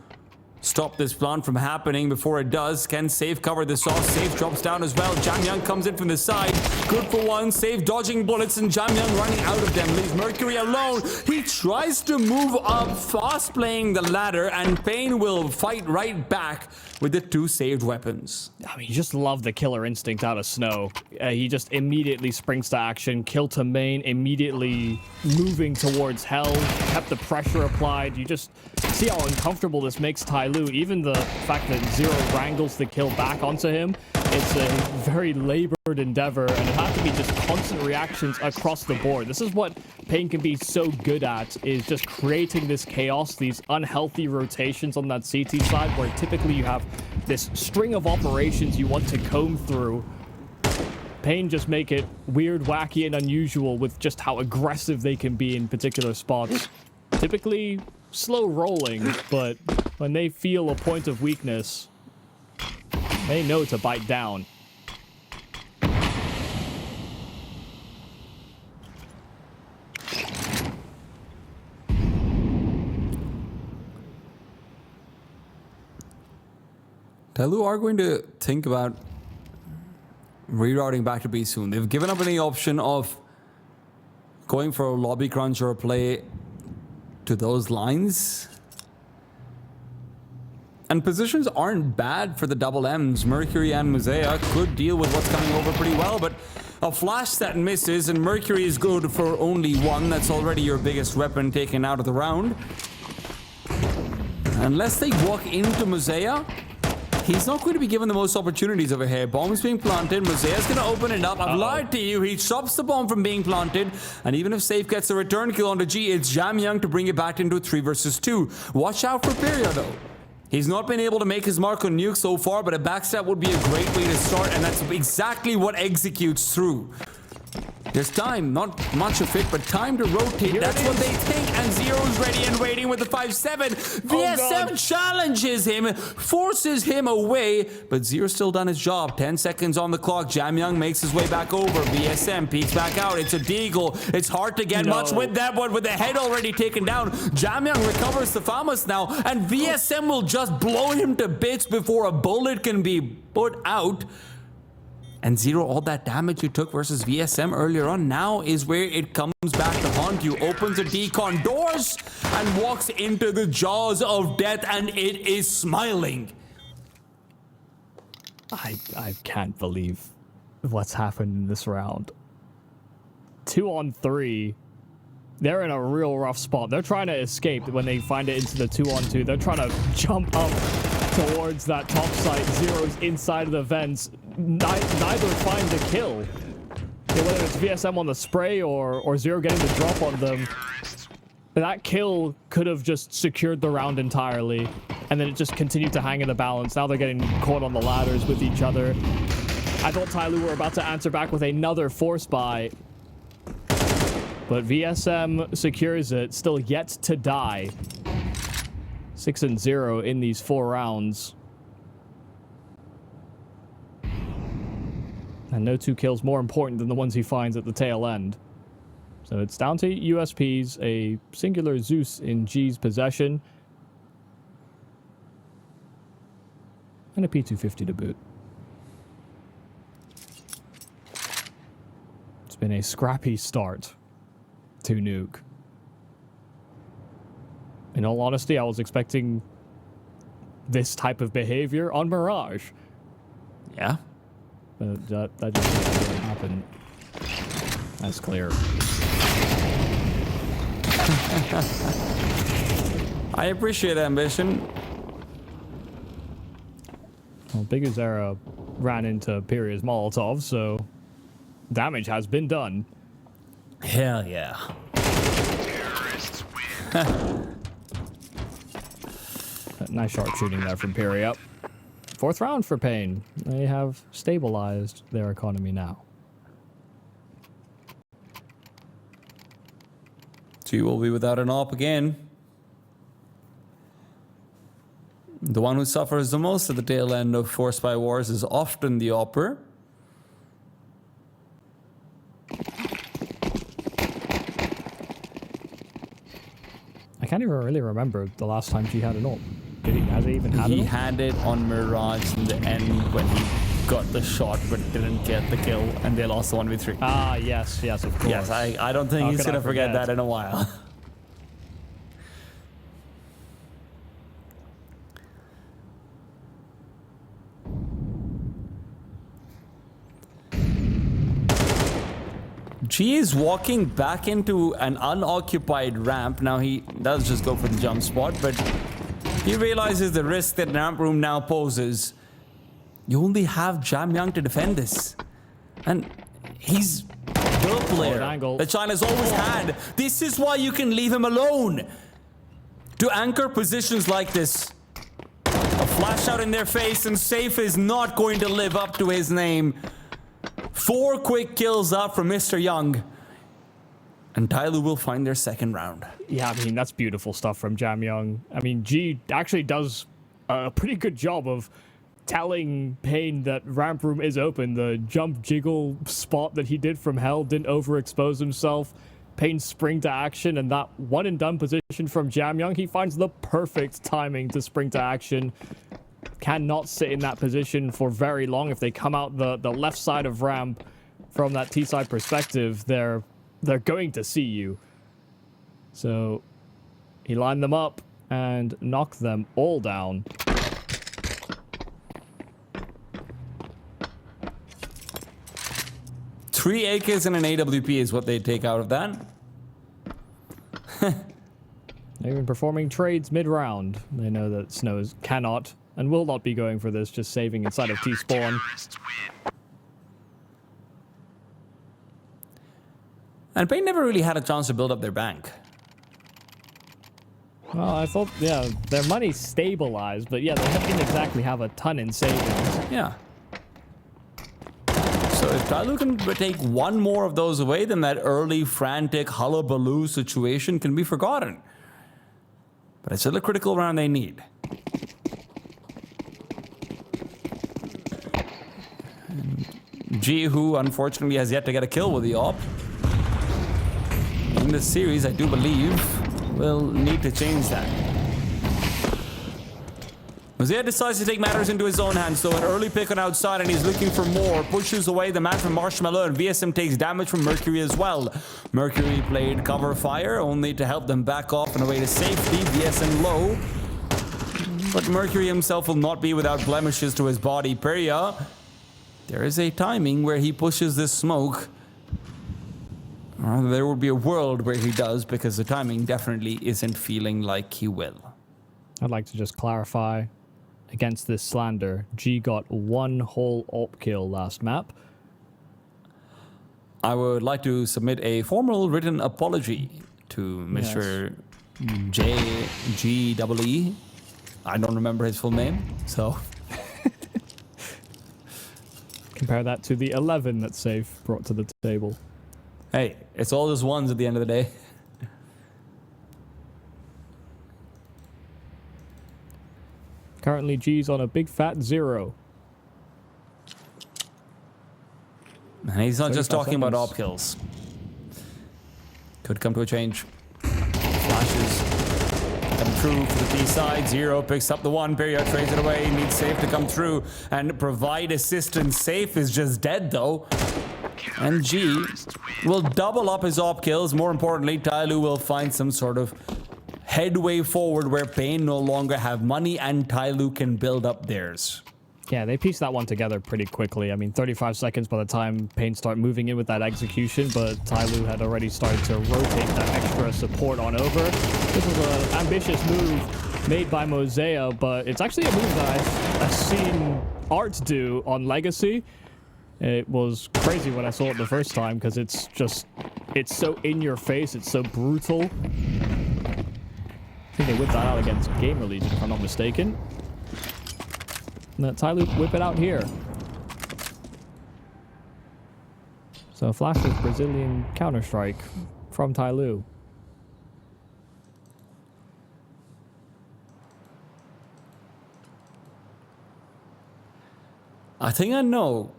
stop this plant from happening before it does. Can Safe cover this off? Safe drops down as well. JamYoung comes in from the side. Good for one. Safe dodging bullets, and JamYoung running out of them. Leaves Mercury alone. He tries to move up, fast playing the ladder, and paiN will fight right back with the 2 saved weapons. I mean, you just love the killer instinct out of Snow. He just immediately springs to action, kill to main, immediately moving towards hell, kept the pressure applied. You just see how uncomfortable this makes TYLOO. Even the fact that Zero wrangles the kill back onto him, it's a very labored endeavor, and it has to be just constant reactions across the board. This is what paiN can be so good at, is just creating this chaos, these unhealthy rotations on that CT side, where typically you have this string of operations you want to comb through. paiN just make it weird, wacky, and unusual with just how aggressive they can be in particular spots. Typically slow rolling, but when they feel a point of weakness, they know to bite down. TYLOO are going to think about rerouting back to B soon. They've given up any option of going for a lobby crunch or a play to those lines. And positions aren't bad for the double M's. Mercury and MOUZ could deal with what's coming over pretty well, but a flash that misses, and Mercury is good for only one. That's already your biggest weapon taken out of the round. Unless they walk into MOUZ, he's not going to be given the most opportunities over here. Bomb is being planted. MOUZ is going to open it up. I've lied to you. He stops the bomb from being planted. And even if Safe gets a return kill onto G, it's JamYoung to bring it back into a 3 versus 2. Watch out for Pyria, though. He's not been able to make his mark on Nuke so far, but a backstab would be a great way to start, and that's exactly what executes through. There's time, not much of it, but time to rotate. That's what they think, and Zero's ready and waiting with the 5-7. VSM challenges him, forces him away, but Zero's still done his job. 10 seconds on the clock. JamYoung makes his way back over. VSM peeks back out. It's a deagle. It's hard to get much with that one, with the head already taken down. JamYoung recovers the FAMAS now, and VSM will just blow him to bits before a bullet can be put out. And Zero, all that damage you took versus VSM earlier on, now is where it comes back to haunt you. Opens the decon doors and walks into the jaws of death, and it is smiling. I can't believe what's happened in this round. 2-on-3. They're in a real rough spot. They're trying to escape when they find it into the 2-on-2. They're trying to jump up towards that top site. Zero's inside of the vents. Neither find the kill. Whether it's VSM on the spray or Zero getting the drop on them, that kill could have just secured the round entirely, and then it just continued to hang in the balance. Now they're getting caught on the ladders with each other. I thought TYLOO were about to answer back with another force buy, but VSM secures it, still yet to die. 6-0 in these 4 rounds. And no 2 kills more important than the ones he finds at the tail end. So it's down to USPs, a singular Zeus in G's possession, and a P250 to boot. It's been a scrappy start to Nuke. In all honesty, I was expecting this type of behavior on Mirage. Yeah. But that just didn't happen. That's clear. I appreciate ambition. Well, BigUzera ran into Pyria's Molotov, so damage has been done. Hell yeah. Terrorists win. Nice sharp shooting there from Pyria. Fourth round for paiN. They have stabilized their economy now. G will be without an op again. The one who suffers the most at the tail end of Force by Wars is often the opper. I can't even really remember the last time G had an op. Has he even had it? He had it on Mirage in the end when he got the shot but didn't get the kill, and they lost the 1v3. Ah, yes, of course. Yes, I don't think How he's could I going to forget forget? that in a while. G is walking back into an unoccupied ramp. Now he does just go for the jump spot, but he realizes the risk that ramp room now poses. You only have JamYoung to defend this. And he's the player that China's always had. This is why you can leave him alone. To anchor positions like this. A flash out in their face, and Safe is not going to live up to his name. 4 quick kills up from Mr. Young. And TYLOO will find their second round. Yeah, I mean, that's beautiful stuff from JamYoung. I mean, G actually does a pretty good job of telling paiN that ramp room is open. The jump jiggle spot that he did from hell didn't overexpose himself. paiN spring to action, and that one and done position from JamYoung, he finds the perfect timing to spring to action. Cannot sit in that position for very long. If they come out the left side of ramp from that T side perspective, they're going to see you. So he lined them up and knocked them all down. Three AKs and an AWP is what they take out of that. They've been performing trades mid-round. They know that Snows cannot and will not be going for this, just saving inside of T-spawn. And paiN never really had a chance to build up their bank. Well, I thought, yeah, their money stabilized, but yeah, they didn't exactly have a ton in savings. Yeah. So if TYLOO can take one more of those away, then that early frantic hullabaloo situation can be forgotten. But it's still a critical round they need. And G, who unfortunately has yet to get a kill with the op. In this series, I do believe, will need to change that. MOUZ decides to take matters into his own hands, so an early pick on outside, and he's looking for more. Pushes away the man from Marshmallow, and VSM takes damage from Mercury as well. Mercury played cover fire, only to help them back off and away to safety. VSM low. But Mercury himself will not be without blemishes to his body. Peria, there is a timing where he pushes this smoke. Or there will be a world where he does, because the timing definitely isn't feeling like he will. I'd like to just clarify against this slander. G got one whole op kill last map. I would like to submit a formal written apology to Mr. JGEE. I don't remember his full name, so... Compare that to the 11 that Safe brought to the table. Hey, it's all just ones at the end of the day. Currently, G's on a big fat 0. And he's not just 35 talking about seconds. op kills. Could come to a change. Flashes come through for the T side. 0 picks up the 1. Peria trades it away. Needs Safe to come through and provide assistance. Safe is just dead though. And G will double up his op kills. More importantly, TYLOO will find some sort of headway forward where paiN no longer have money and TYLOO can build up theirs. Yeah, they pieced that one together pretty quickly. I mean, 35 seconds by the time paiN start moving in with that execution, but TYLOO had already started to rotate that extra support on over. This was an ambitious move made by MOUZ, but it's actually a move that I've seen Art do on Legacy. It was crazy when I saw it the first time, because it's so in your face, it's so brutal. I think they whipped that out against Game Legion, if I'm not mistaken. Let TYLOO whip it out here. So flashes Brazilian Counter-Strike from TYLOO. I think I know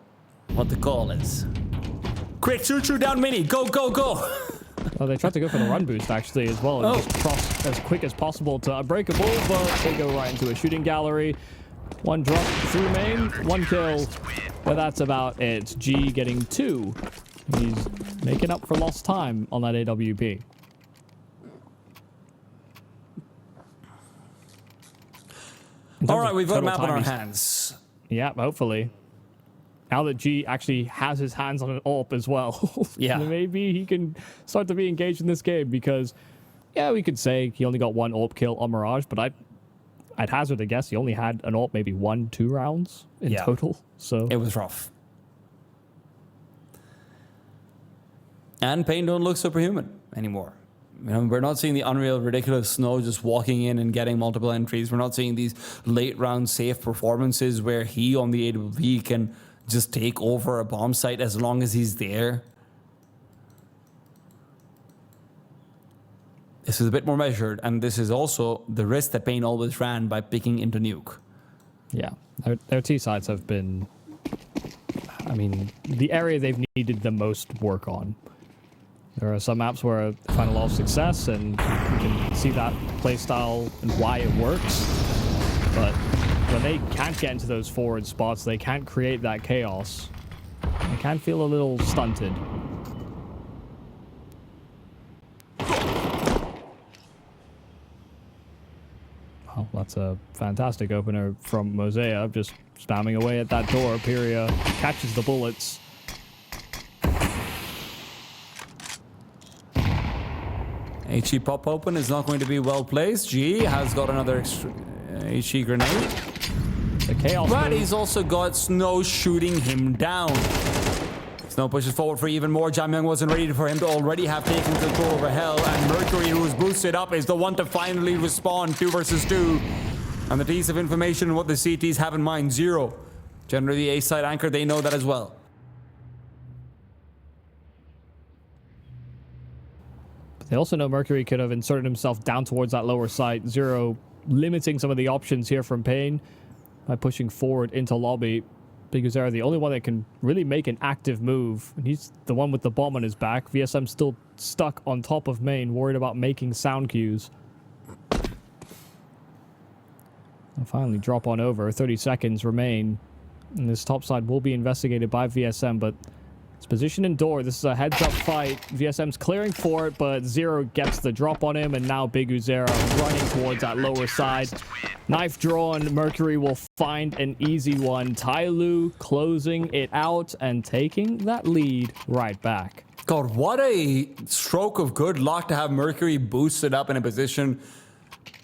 what the call is. Quick, shoot down mini. Go, go, go. Oh, they tried to go for the run boost actually as well, and just cross as quick as possible to Unbreakable, but they go right into a shooting gallery. One drop through main, one kill, but that's about it. G getting 2. He's making up for lost time on that AWP. All right, we've got a total map on our time, hands. Yeah, hopefully. Now that G actually has his hands on an AWP as well, Yeah. maybe he can start to be engaged in this game because, yeah, we could say he only got 1 AWP kill on Mirage, but I'd hazard a guess he only had an AWP maybe 1-2 rounds in total. So it was rough. And paiN don't look superhuman anymore. You know, we're not seeing the unreal, ridiculous Snow just walking in and getting multiple entries. We're not seeing these late round safe performances where he on the AWP can just take over a bomb site as long as he's there. This is a bit more measured, and this is also the risk that paiN always ran by picking into Nuke. yeah, their T sides have been, I mean, the area they've needed the most work on. There are some maps where they find a lot of success, and you can see that playstyle and why it works. But when they can't get into those forward spots, they can't create that chaos. They can feel a little stunted. Well, that's a fantastic opener from MOUZ, just spamming away at that door. Pyria catches the bullets. HE pop open is not going to be well placed. G has got another HE grenade. The chaos. But he's also got Snow shooting him down. Snow pushes forward for even more. JamYoung wasn't ready for him to already have taken control over Hell. And Mercury, who's boosted up, is the one to finally respond 2 versus 2. And the piece of information what the CTs have in mind, 0. Generally the A side anchor, they know that as well. They also know Mercury could have inserted himself down towards that lower side. 0 limiting some of the options here from paiN by pushing forward into lobby. Because they're the only one that can really make an active move. And he's the one with the bomb on his back. VSM still stuck on top of main, worried about making sound cues. And finally drop on over. 30 seconds remain. And this top side will be investigated by VSM, but it's positioned in door. This is a heads-up fight. VSM's clearing for it, but 0 gets the drop on him, and now Big Uzera running towards that lower side. Knife drawn. Mercury will find an easy one. TYLOO closing it out and taking that lead right back. God, what a stroke of good luck to have Mercury boosted up in a position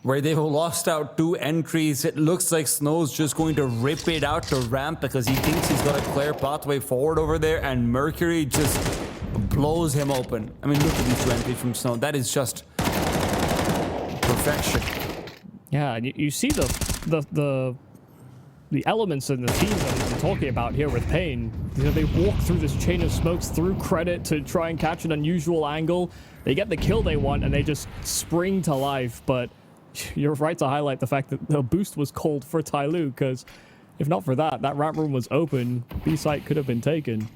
where they've lost out 2 entries. It looks like Snow's just going to rip it out to ramp because he thinks he's got a clear pathway forward over there, and Mercury just blows him open. I mean, look at these 2 entries from Snow. That is just perfection. Yeah, and you see the elements in the team that we've been talking about here with paiN. You know, they walk through this chain of smokes through credit to try and catch an unusual angle. They get the kill they want, and they just spring to life, but you're right to highlight the fact that the boost was cold for TYLOO, because if not for that ramp room was open. B site could have been taken.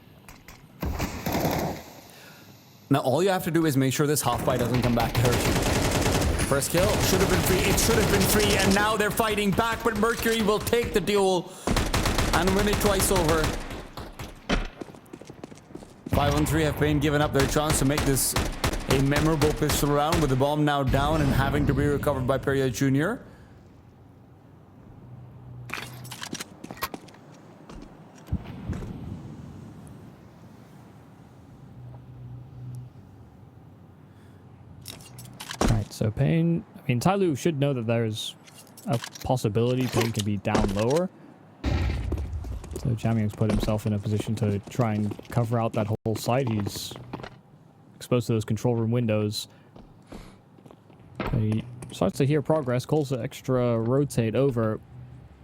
Now, all you have to do is make sure this half-buy doesn't come back to hurt you. First kill, should have been free. It should have been free, and now they're fighting back, but Mercury will take the duel and win it twice over. 5-on-3 have paiN given up their chance to make this a memorable pistol round, with the bomb now down and having to be recovered by Pyjamas Jr. Right, so paiN, I mean, TYLOO should know that there's a possibility paiN can be down lower. So JamYoung's put himself in a position to try and cover out that whole site. He's exposed to those control room windows. But he starts to hear progress, calls the extra rotate over.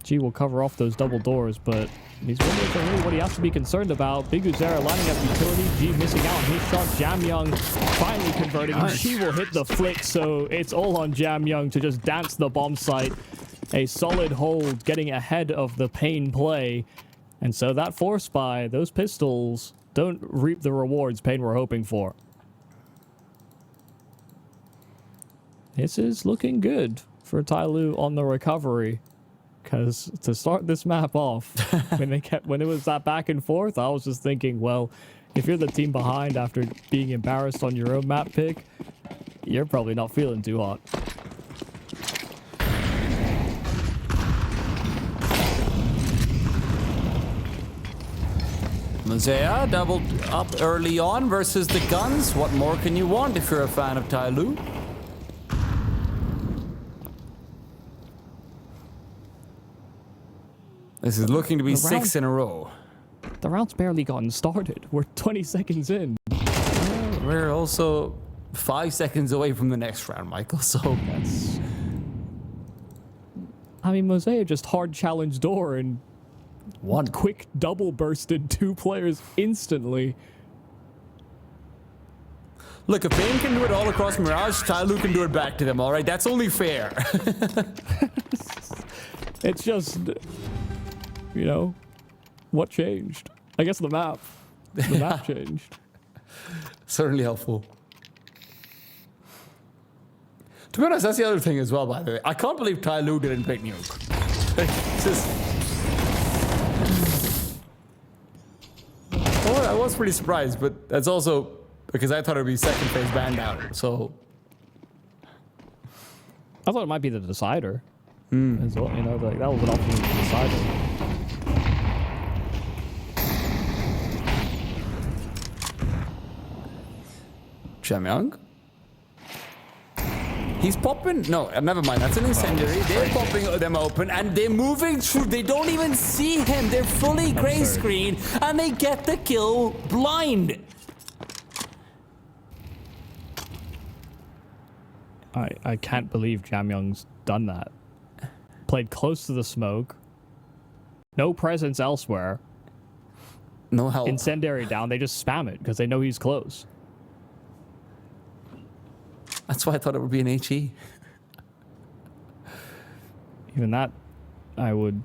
G will cover off those double doors, but these windows are really what he has to be concerned about. BigUzera lining up utility. G missing out on his shot. JamYoung finally converting. Nice. G will hit the flick, so it's all on JamYoung to just dance the bomb site. A solid hold, getting ahead of the paiN play. And so that force buy, those pistols don't reap the rewards paiN were hoping for. This is looking good for TYLOO on the recovery. Because to start this map off, when it was that back and forth, I was just thinking, well, if you're the team behind after being embarrassed on your own map pick, you're probably not feeling too hot. MOUZ doubled up early on versus the guns. What more can you want if you're a fan of TYLOO? This is looking to be 6 in a row. The round's barely gotten started. We're 20 seconds in. We're also 5 seconds away from the next round, Michael, so... That's... I mean, MOUZ just hard challenge door and One quick double bursted 2 players instantly. Look, if paiN can do it all across Mirage, TYLOO can do it back to them, alright? That's only fair. It's just, you know, what changed? I guess the map. The map changed. Certainly helpful. To be honest, that's the other thing as well, by the way. I can't believe TYLOO didn't pick Nuke. It's just... Well, I was pretty surprised, but that's also because I thought it would be second phase banned out, so... I thought it might be the decider. As well, you know, like that was an option for the decider. JamYoung? He's popping. No, never mind. That's an incendiary. They're popping them open and they're moving through. They don't even see him. They're fully gray screen and they get the kill blind. I can't believe JamYoung's done that. Played close to the smoke. No presence elsewhere. No help. Incendiary down. They just spam it because they know he's close. That's why I thought it would be an HE. Even that, I would...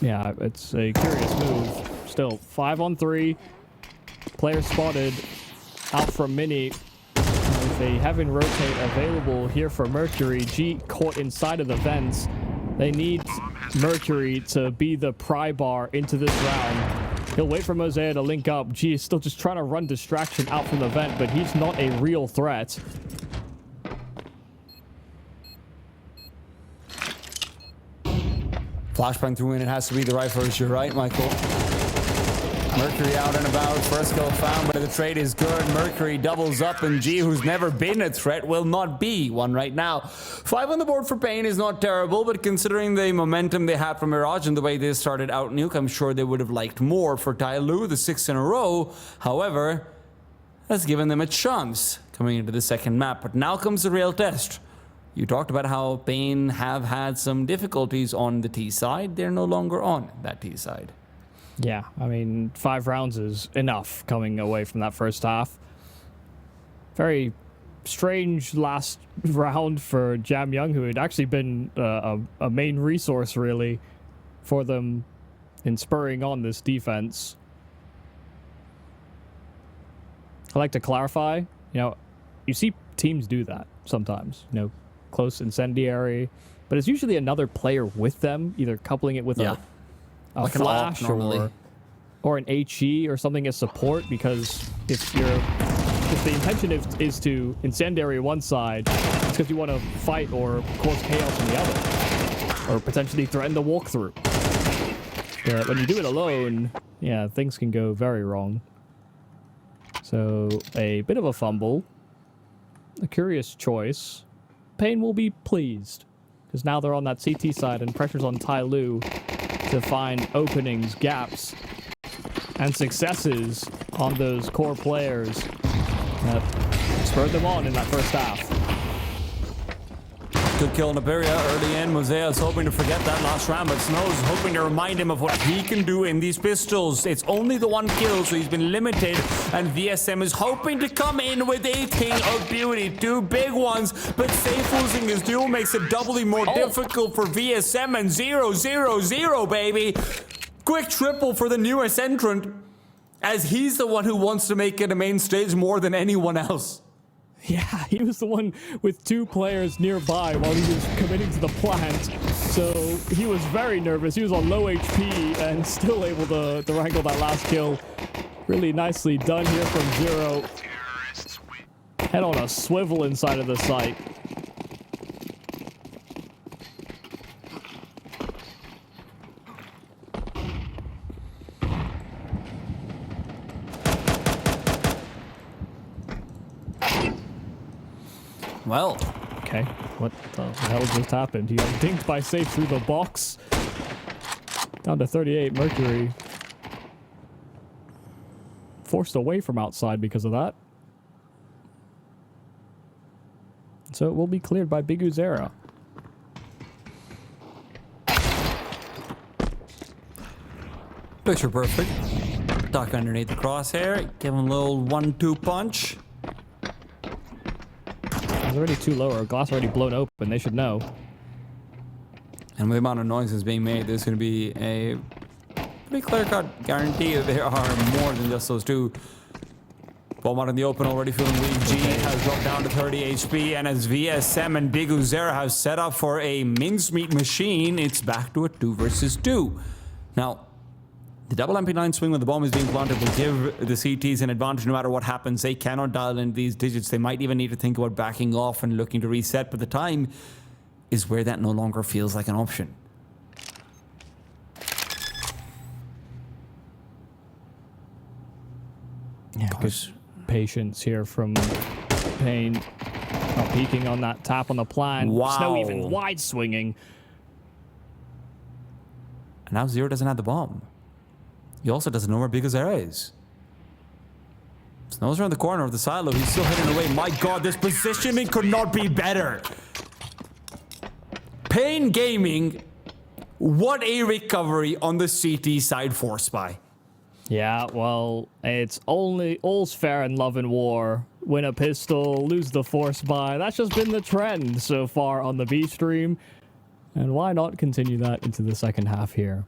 Yeah, it's a curious move. Still, 5-on-3. Player spotted. Out from Mini. With a Heaven Rotate available here for Mercury. G caught inside of the vents. They need Mercury to be the pry bar into this round. He'll wait for MOUZ to link up. G is still just trying to run distraction out from the vent, but he's not a real threat. Flashbang through in, it has to be the right first. You're right, Michael. Mercury out and about. First kill found, but the trade is good. Mercury doubles up, and G, who's never been a threat, will not be one right now. 5 on the board for paiN is not terrible, but considering the momentum they had from Mirage and the way they started out Nuke, I'm sure they would have liked more for TYLOO, the 6 in a row. However, has given them a chance coming into the second map. But now comes the real test. You talked about how paiN have had some difficulties on the T side. They're no longer on that T side. Yeah, I mean, 5 rounds is enough coming away from that first half. Very strange last round for JamYoung, who had actually been a main resource, really, for them in spurring on this defense. I like to clarify, you know, you see teams do that sometimes, you know, close incendiary, but it's usually another player with them, either coupling it with a like flash or an HE or something as support, because if the intention is to incendiary one side, it's because you want to fight or cause chaos on the other, or potentially threaten the walkthrough. But when you do it alone, yeah, things can go very wrong. So a bit of a fumble, a curious choice. paiN will be pleased, because now they're on that CT side and pressure's on TYLOO to find openings, gaps, and successes on those core players that spurred them on in that first half. Good kill on Iberia early in. MOUZ is hoping to forget that last round, but Snow's hoping to remind him of what he can do in these pistols. It's only the one kill, so he's been limited, and VSM is hoping to come in with a thing of beauty. 2 big ones, but safe losing his duel makes it doubly more difficult for VSM, and 0-0-0, baby. Quick triple for the newest entrant, as he's the one who wants to make it a main stage more than anyone else. Yeah, he was the one with 2 players nearby while he was committing to the plant. So he was very nervous. He was on low HP and still able to wrangle that last kill. Really nicely done here from Zero. Head on a swivel inside of the site. Well, okay, what the hell just happened? He got dinked by Safe through the box. Down to 38 Mercury. Forced away from outside because of that. So it will be cleared by BigUzera. picture perfect. Duck underneath the crosshair. Give him a little 1-2 punch. It's already too low, or glass already blown open. They should know. And with the amount of noise that's being made, there's going to be a pretty clear-cut guarantee that there are more than just those 2. Bomb out in the open, already feeling weak. G has dropped down to 30 HP, and as VSM and BigUzera have set up for a mincemeat machine, it's back to a 2 versus 2. Now, the double MP9 swing when the bomb is being planted will give the CTs an advantage no matter what happens. They cannot dial in these digits. They might even need to think about backing off and looking to reset, but the time is where that no longer feels like an option. Yeah, good patience here from paiN. Not peeking on that tap on the plan. Wow. Snow even wide swinging. And now Zero doesn't have the bomb. He also doesn't know where BigUzera is. Snow's around the corner of the silo. He's still hitting away. My god, this positioning could not be better. paiN Gaming, what a recovery on the CT side for Spy. Yeah, well, it's all's fair in love and war. Win a pistol, lose the force buy. That's just been the trend so far on the B stream. And why not continue that into the second half here?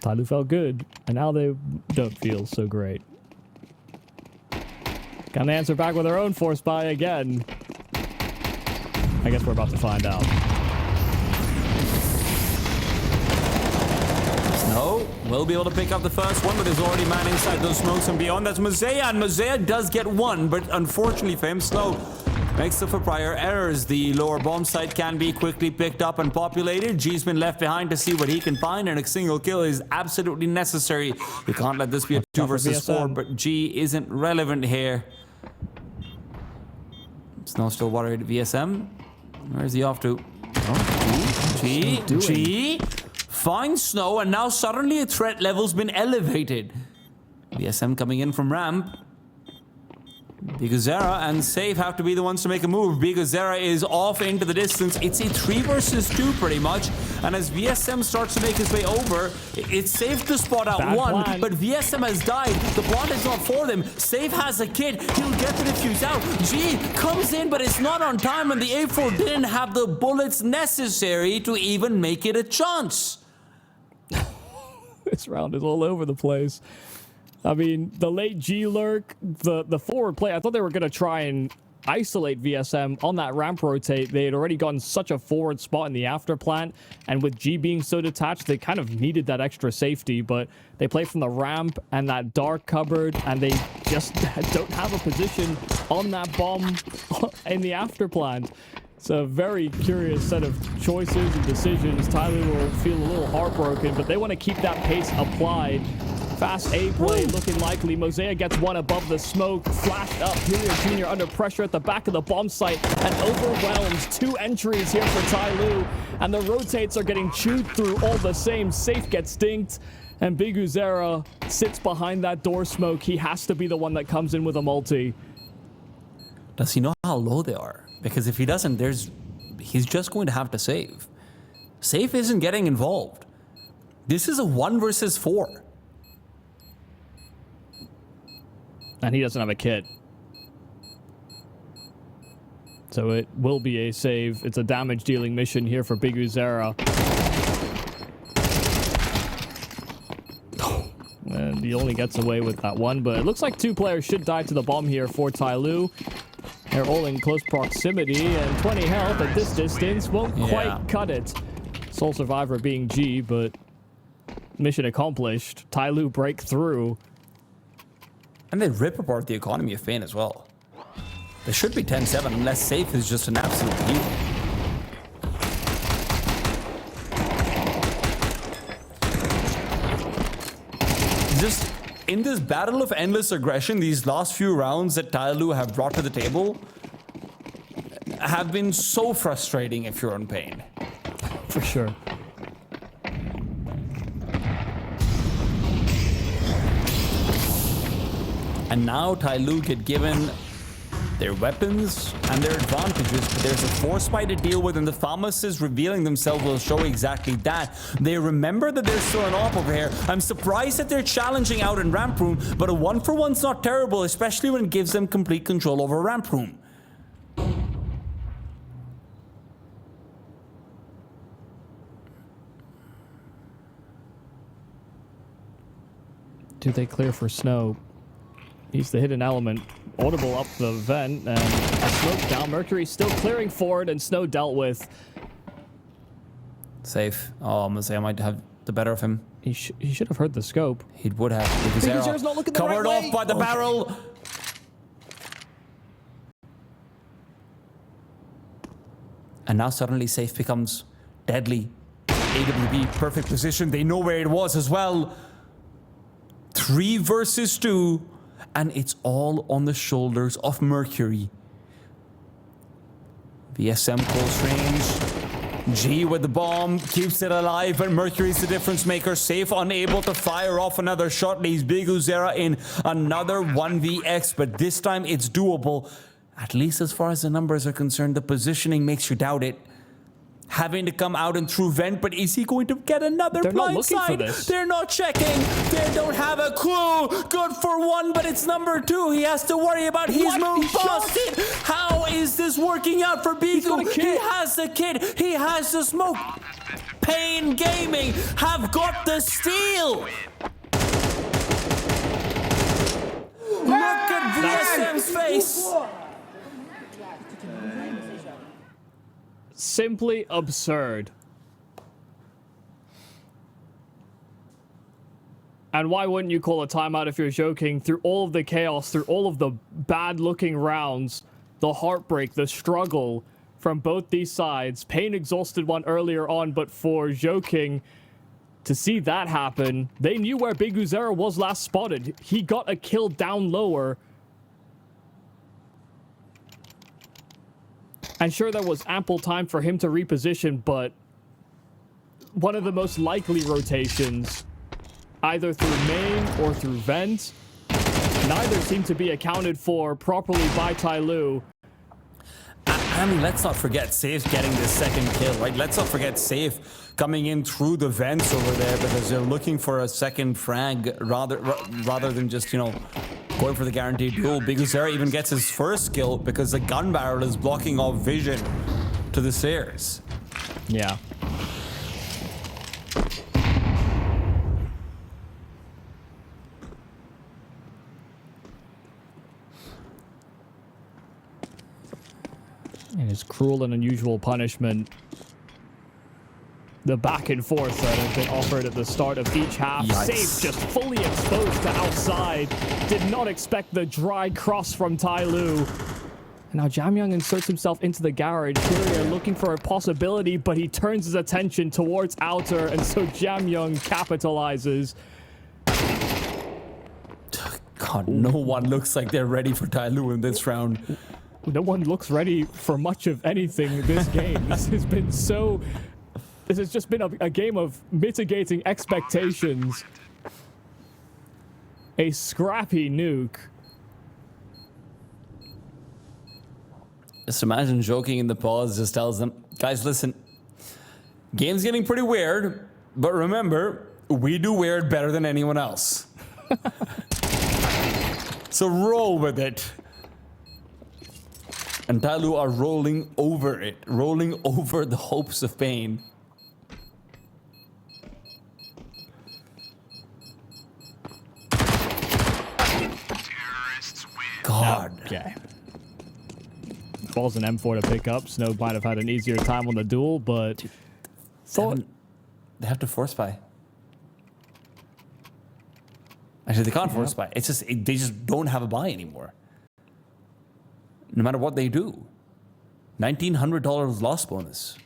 TYLOO felt good, and now they don't feel so great. Can they answer back with their own force buy again? I guess we're about to find out. Snow will be able to pick up the first one, but there's already man inside those smokes and beyond. That's MOUZ, and MOUZ does get one, but unfortunately for him, Snow makes up for prior errors. The lower bomb site can be quickly picked up and populated. G's been left behind to see what he can find, and a single kill is absolutely necessary. You can't let this be a 2 versus 4, but G isn't relevant here. Snow still worried. VSM, where is he off to? Oh, G finds Snow, and now suddenly a threat level's been elevated. VSM coming in from ramp. BigUzera and Safe have to be the ones to make a move. BigUzera is off into the distance. It's a 3 versus 2 pretty much. And as VSM starts to make his way over, it's Safe to spot out Bad one, plan. but VSM has died. The blonde is not for them. Safe has a kid. He'll get the defuse out. G comes in, but it's not on time, and the A4 didn't have the bullets necessary to even make it a chance. This round is all over the place. I mean, the late G lurk, the forward play, I thought they were going to try and isolate VSM on that ramp rotate. They had already gotten such a forward spot in the after plant, and with G being so detached, they kind of needed that extra safety, but they play from the ramp and that dark cupboard, and they just don't have a position on that bomb in the after plant. It's a very curious set of choices and decisions. TYLOO will feel a little heartbroken, but they want to keep that pace applied. Fast A play looking likely. MOUZ gets one above the smoke. Flashed up. Helios Jr. under pressure at the back of the bomb site and overwhelms 2 entries here for TYLOO. And the rotates are getting chewed through all the same. Safe gets dinked. And BigUzera sits behind that door smoke. He has to be the one that comes in with a multi. Does he know how low they are? Because if he doesn't, he's just going to have to save. Safe isn't getting involved. This is a 1 versus 4. And he doesn't have a kit. So it will be a save. It's a damage dealing mission here for BC.Game. And he only gets away with that one, but it looks like 2 players should die to the bomb here for TYLOO. They're all in close proximity, and 20 health at this distance won't quite cut it. Sole survivor being G, but mission accomplished. TYLOO break through. And they rip apart the economy of paiN as well. There should be 10-7 unless Safe is just an absolute hero. Just in this battle of endless aggression, these last few rounds that TYLOO have brought to the table have been so frustrating if you're on paiN. For sure. And now TYLOO get given their weapons and their advantages, but there's a force fight to deal with, and the pharmacists revealing themselves will show exactly that. They remember that there's still an op over here. I'm surprised that they're challenging out in ramp room, but a 1-for-1's not terrible, especially when it gives them complete control over ramp room. Do they clear for Snow? He's the hidden element. Audible up the vent, and a smoke down. Mercury still clearing forward, and Snow dealt with. Safe. Oh, I'm gonna say I might have the better of him. He should have heard the scope. He would have. Because not looking the covered right off way. by the barrel. And now suddenly Safe becomes deadly. AWB, perfect position. They know where it was as well. 3 versus 2. And it's all on the shoulders of Mercury. VSM close range. G with the bomb, keeps it alive, but Mercury's the difference maker. Safe, unable to fire off another shot, leaves BC.Game in another 1vx, but this time it's doable. At least as far as the numbers are concerned, the positioning makes you doubt it. Having to come out and through vent, but is he going to get another blind side? They're not checking. They don't have a clue. Good for 1, but it's number 2. He has to worry about his move busted. How is this working out for BC.Game? He has the kit. He has the smoke. paiN Gaming have got the steal. Look at VSM's face. Simply absurd. And why wouldn't you call a timeout if you're joking? Through all of the chaos, through all of the bad-looking rounds, the heartbreak, the struggle from both these sides. paiN exhausted one earlier on, but for joking, to see that happen, they knew where BC.Game was last spotted. He got a kill down lower. And sure, there was ample time for him to reposition, but one of the most likely rotations, either through main or through vent, neither seemed to be accounted for properly by TYLOO. I mean, let's not forget Safe getting this second kill, right? Let's not forget Safe coming in through the vents over there because they're looking for a second frag rather than just, you know, going for the guaranteed duel. BC.Game even gets his first kill because the gun barrel is blocking off vision to the stairs. Yeah. And his cruel and unusual punishment. The back and forth that has been offered at the start of each half. Yikes. Safe just fully exposed to outside. Did not expect the dry cross from TYLOO. And now JamYoung inserts himself into the garage. Kyria looking for a possibility, but he turns his attention towards outer, and so JamYoung capitalizes. God, no one looks like they're ready for TYLOO in this round. No one looks ready for much of anything this game. This has been so... This has just been a game of mitigating expectations. A scrappy Nuke. Just imagine joking in the pause, just tells them, guys, listen, game's getting pretty weird, but remember, we do weird better than anyone else. So roll with it. And TYLOO are rolling over it, rolling over the hopes of paiN. Terrorists win. God. Okay. Balls an M4 to pick up. Snow might have had an easier time on the duel, but They have to force buy. Actually, they can't force buy. It's just they just don't have a buy anymore. No matter what they do. $1,900 loss bonus.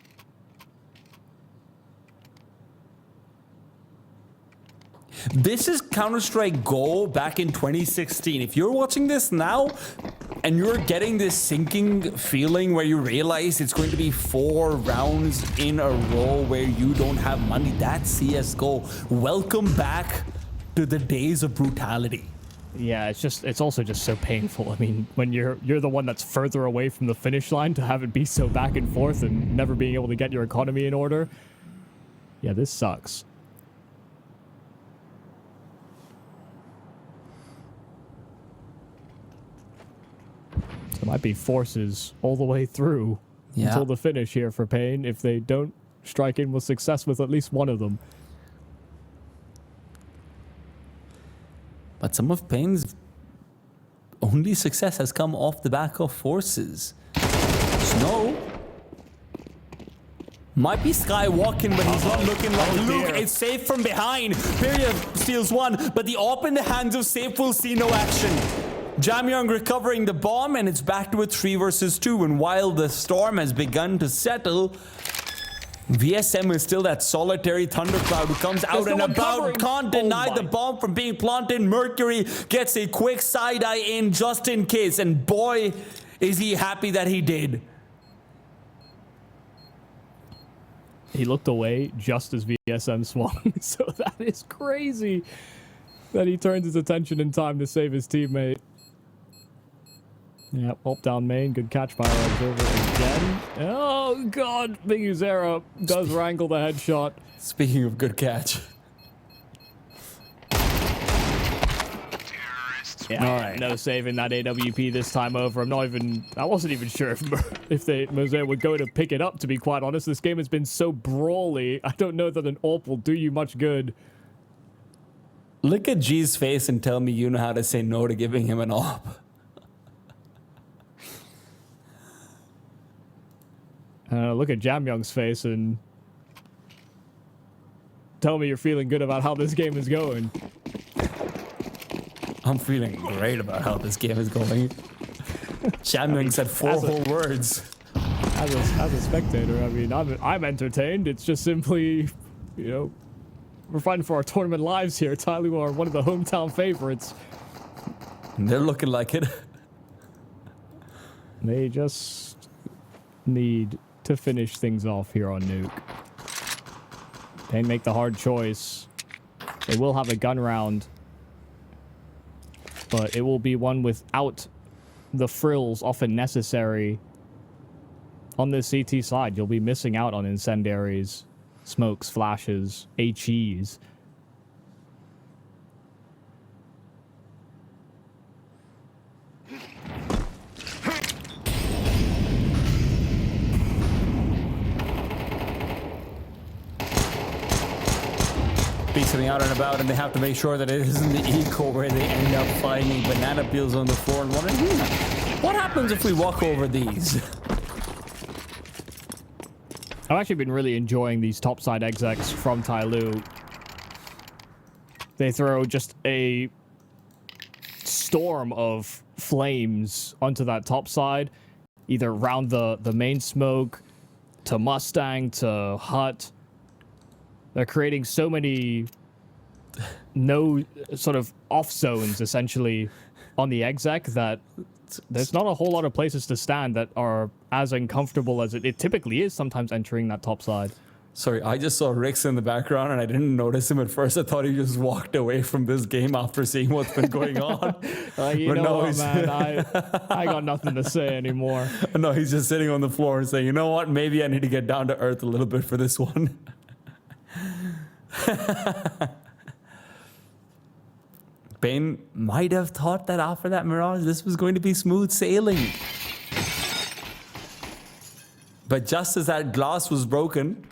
This is Counter-Strike Go back in 2016. If you're watching this now and you're getting this sinking feeling where you realize it's going to be 4 rounds in a row where you don't have money, that's CSGO. Welcome back to the days of brutality. yeah, it's also just so painful. I mean, when you're the one that's further away from the finish line, to have it be so back and forth and never being able to get your economy in order. Yeah, this sucks. There might be forces all the way through until the finish here for paiN if they don't strike in with success with at least one of them. But some of paiN's only success has come off the back of forces. Snow might be skywalking, but he's not looking like Luke. Dear. It's safe from behind. Period steals one, but the AWP in the hands of Safe will see no action. JamYoung recovering the bomb, and it's back to a 3 versus 2. And while the storm has begun to settle, VSM is still that solitary thundercloud who comes out and about, can't deny the bomb from being planted. Mercury gets a quick side-eye in just in case, and boy, is he happy that he did. He looked away just as VSM swung, so that is crazy that he turns his attention in time to save his teammate. Yeah, up down main, good catch by Observer again. Oh god, Big Uzera does wrangle the headshot. Speaking of good catch. Terrorists Yeah, All right. no saving that AWP this time over. I wasn't even sure if MOUZ would go to pick it up, to be quite honest. This game has been so brawly. I don't know that an AWP will do you much good. Look at G's face and tell me you know how to say no to giving him an AWP. Look at JamYoung's face and tell me you're feeling good about how this game is going. I'm feeling great about how this game is going. JamYoung said 4 whole words. As a spectator, I mean, I'm entertained. It's just simply, you know, we're fighting for our tournament lives here. TYLOO are one of the hometown favorites. They're looking like it. They just need to finish things off here on Nuke. They make the hard choice. They will have a gun round, but it will be one without the frills often necessary on this CT side. You'll be missing out on incendiaries, smokes, flashes, HEs. Beating out and about, and they have to make sure that it isn't the eco where they end up finding banana peels on the floor and wondering, what happens if we walk over these? I've actually been really enjoying these topside execs from TYLOO. They throw just a storm of flames onto that top side, either around the main smoke, to Mustang, to Hut. They're creating so many no sort of off zones, essentially, on the exec that there's not a whole lot of places to stand that are as uncomfortable as it typically is sometimes entering that top side. Sorry, I just saw Rix in the background and I didn't notice him at first. I thought he just walked away from this game after seeing what's been going on. You know what, man? I got nothing to say anymore. No, he's just sitting on the floor and saying, you know what? Maybe I need to get down to earth a little bit for this one. paiN might have thought that after that Mirage, this was going to be smooth sailing. But just as that glass was broken,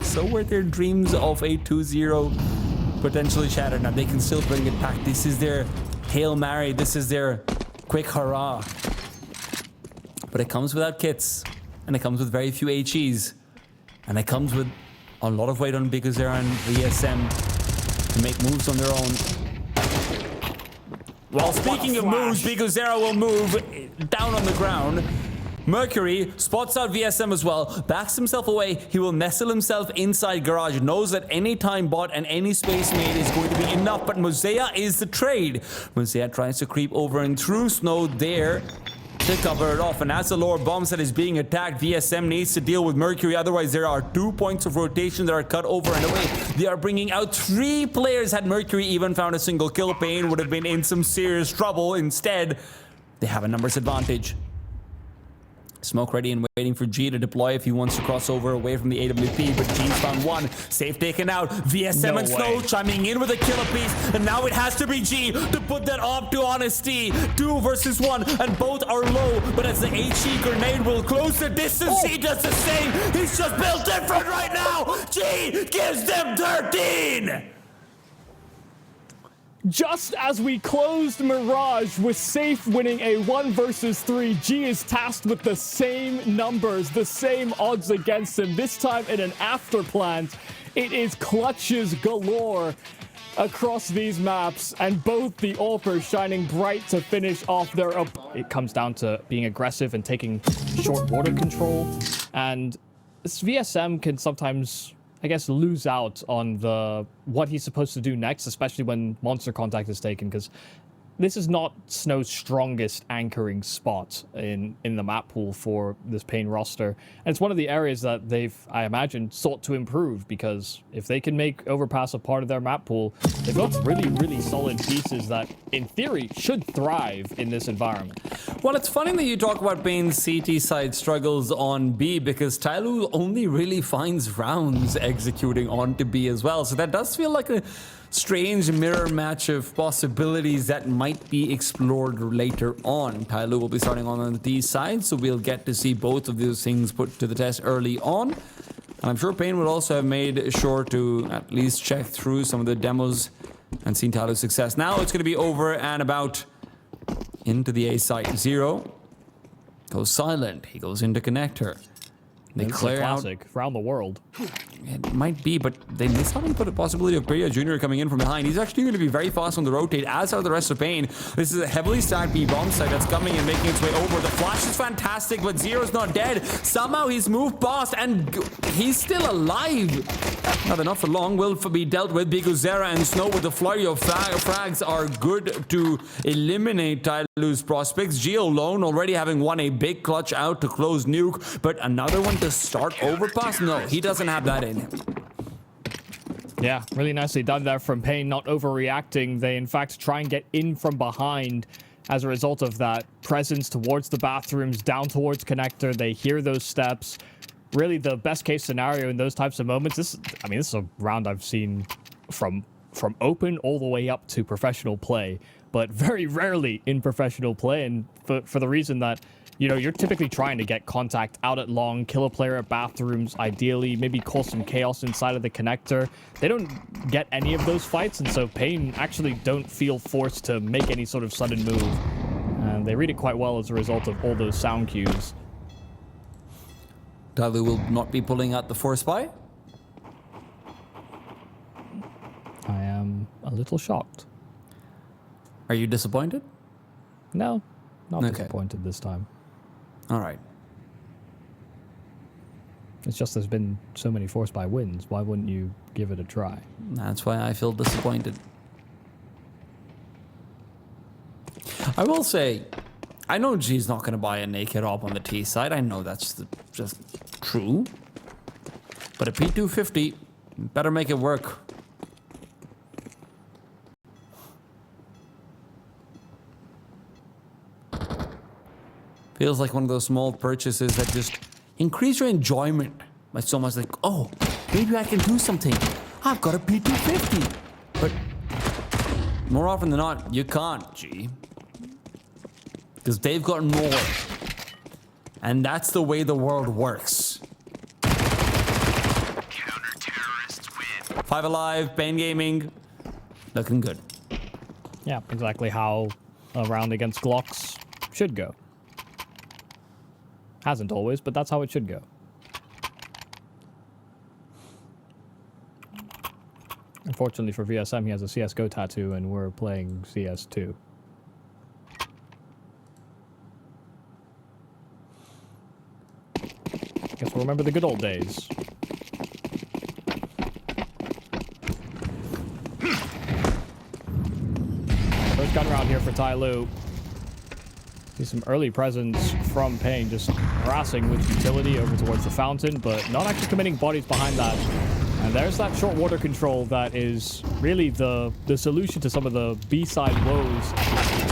so were their dreams of a 2-0 potentially shattered. Now they can still bring it back. This is their Hail Mary. This is their quick hurrah. But it comes without kits. And it comes with very few HEs. And it comes with a lot of weight on BC and VSM to make moves on their own. Well, speaking of moves, BC will move down on the ground. Mercury spots out VSM as well, backs himself away. He will nestle himself inside Garage, knows that any time bot and any space made is going to be enough, but MOUZ is the trade. MOUZ tries to creep over and through Snow there to cover it off, and as the lower bomb set is being attacked, VSM needs to deal with Mercury, otherwise there are 2 points of rotation that are cut over and away. They are bringing out 3 players. Had Mercury even found a single kill, paiN would have been in some serious trouble. Instead, they have a numbers advantage. Smoke ready and waiting for G to deploy if he wants to cross over away from the AWP, but G's found one. Safe taken out. VSM and Snow chiming in with a kill apiece, and now it has to be G to put that off to Honesty. 2 versus 1, and both are low, but as the HE grenade will close the distance, G does the same. He's just built different right now. G gives them 13. Just as we closed Mirage with Safe winning a 1 versus 3, G is tasked with the same numbers, the same odds against him, this time in an afterplant. It is clutches galore across these maps, and both the AWPers shining bright to finish off their It comes down to being aggressive and taking short water control, and this VSM can sometimes, I guess, lose out on what he's supposed to do next, especially when monster contact is taken, because this is not Snow's strongest anchoring spot in the map pool for this paiN roster. And it's one of the areas that they've, I imagine, sought to improve, because if they can make Overpass a part of their map pool, they've got really, really solid pieces that, in theory, should thrive in this environment. Well, it's funny that you talk about paiN's CT side struggles on B, because TYLOO only really finds rounds executing onto B as well. So that does feel like a strange mirror match of possibilities that might be explored later on. TYLOO will be starting on the D side, so we'll get to see both of those things put to the test early on. And I'm sure paiN would also have made sure to at least check through some of the demos and seen TYLOO's success. Now it's going to be over and about into the A site. Zero goes silent. He goes into connector. They clear out. Classic around the world. It might be, but they miss out on the possibility of Priya Jr. coming in from behind. He's actually going to be very fast on the rotate, as are the rest of paiN. This is a heavily stacked B bomb site that's coming and making its way over. The flash is fantastic, but Zero's not dead. Somehow he's moved past, and he's still alive. Not for long. Will be dealt with. BC and Snow with the flurry of frags are good to eliminate TYLOO's prospects. G alone already having won a big clutch out to close Nuke, but another one to start Overpass? No, he doesn't have that in him. Yeah, really nicely done there from paiN, not overreacting. They, in fact, try and get in from behind as a result of that presence towards the bathrooms, down towards connector. They hear those steps. Really, the best case scenario in those types of moments, this is a round I've seen from open all the way up to professional play, but very rarely in professional play, and for the reason that, you know, you're typically trying to get contact out at long, kill a player at bathrooms, ideally, maybe cause some chaos inside of the connector. They don't get any of those fights, and so paiN actually don't feel forced to make any sort of sudden move. And they read it quite well as a result of all those sound cues. TYLOO will not be pulling out the force spy. I am a little shocked. Are you disappointed? No, not Okay. disappointed this time. All right. It's just there's been so many force by wins. Why wouldn't you give it a try? That's why I feel disappointed. I will say, I know G's not going to buy a naked op on the T side. I know that's just true. But a P250, better make it work. Feels like one of those small purchases that just increase your enjoyment by so much like, oh, maybe I can do something. I've got a P250. But more often than not, you can't, G. Because they've got more. And that's the way the world works. Counter-terrorists win. 5 Alive, paiN Gaming, looking good. Yeah, exactly how a round against Glocks should go. Hasn't always, but that's how it should go. Unfortunately for VSM, he has a CSGO tattoo, and we're playing CS2. Guess we'll remember the good old days. First gun round here for TYLOO. See some early presence from paiN, just harassing with utility over towards the fountain, but not actually committing bodies behind that. And there's that short water control that is really the solution to some of the B-side woes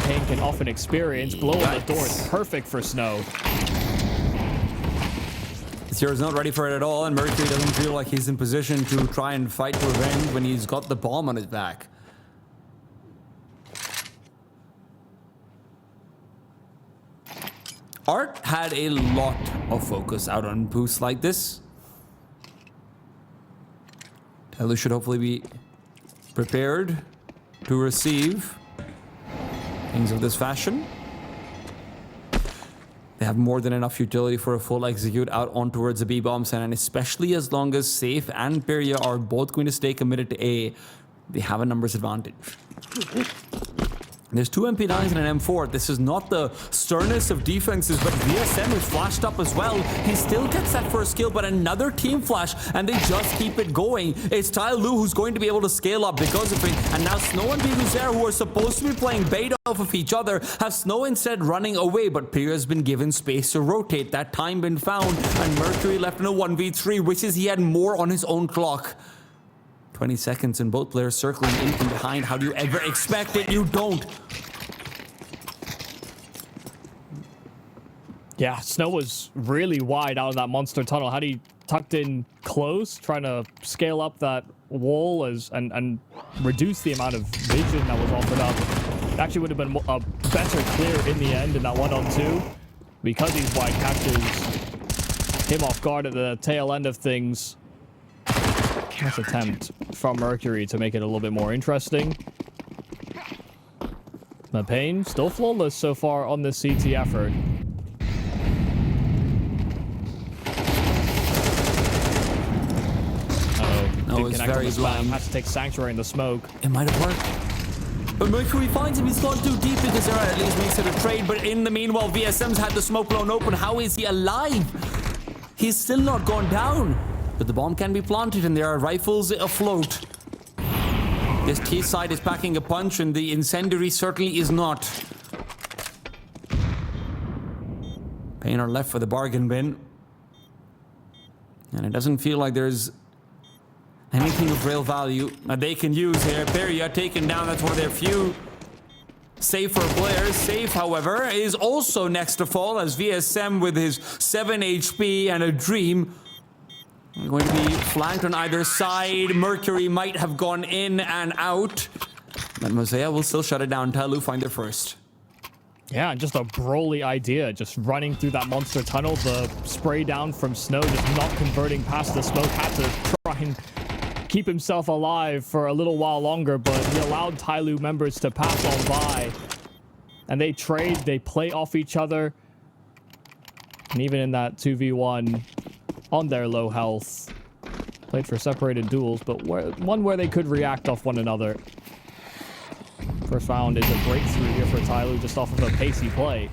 paiN can often experience. Blow on the door is perfect for Snow. Zero's not ready for it at all, and Mercury doesn't feel like he's in position to try and fight for revenge when he's got the bomb on his back. Art had a lot of focus out on boosts like this. TYLOO should hopefully be prepared to receive things of this fashion. They have more than enough utility for a full execute out on towards the B-bomb site, and especially as long as Safe and Pyria are both going to stay committed to A, they have a numbers advantage. There's 2 MP9s and an M4. This is not the sternest of defenses, but VSM is flashed up as well. He still gets that first kill, but another team flash, and they just keep it going. It's TYLOO who's going to be able to scale up because of it, and now Snow and PVISION, who are supposed to be playing bait off of each other, have Snow instead running away, but Pyria has been given space to rotate. That time been found, and Mercury left in a 1v3, wishes he had more on his own clock. 20 seconds and both players circling in from behind. How do you ever expect it? You don't. Yeah, Snow was really wide out of that monster tunnel. Had he tucked in close, trying to scale up that wall and reduce the amount of vision that was offered up, it actually would have been a better clear in the end in that 1-on-2. Because these wide catches him off guard at the tail end of things. Nice attempt from Mercury to make it a little bit more interesting. But paiN still flawless so far on this CT effort. No, it's very blind. Has to take Sanctuary in the smoke. It might have worked. But Mercury finds him. He's gone too deep because Zera at least makes it a trade. But in the meanwhile, VSM's had the smoke blown open. How is he alive? He's still not gone down. But the bomb can be planted and there are rifles afloat. This T side is packing a punch and the incendiary certainly is not. paiN are left for the bargain bin. And it doesn't feel like there's anything of real value that they can use here. Pyria taken down, that's one of their few safer players. Safe, however, is also next to fall as VSM with his 7 HP and a dream are going to be flanked on either side. Mercury might have gone in and out. But MOUZ will still shut it down. TYLOO find their first. Yeah, just a Broly idea. Just running through that monster tunnel. The spray down from Snow, just not converting past the smoke. Had to try and keep himself alive for a little while longer, but he allowed TYLOO members to pass on by. And they trade, they play off each other. And even in that 2v1 on their low health, played for separated duels, but one where they could react off one another. First round is a breakthrough here for TYLOO just off of a pacey play.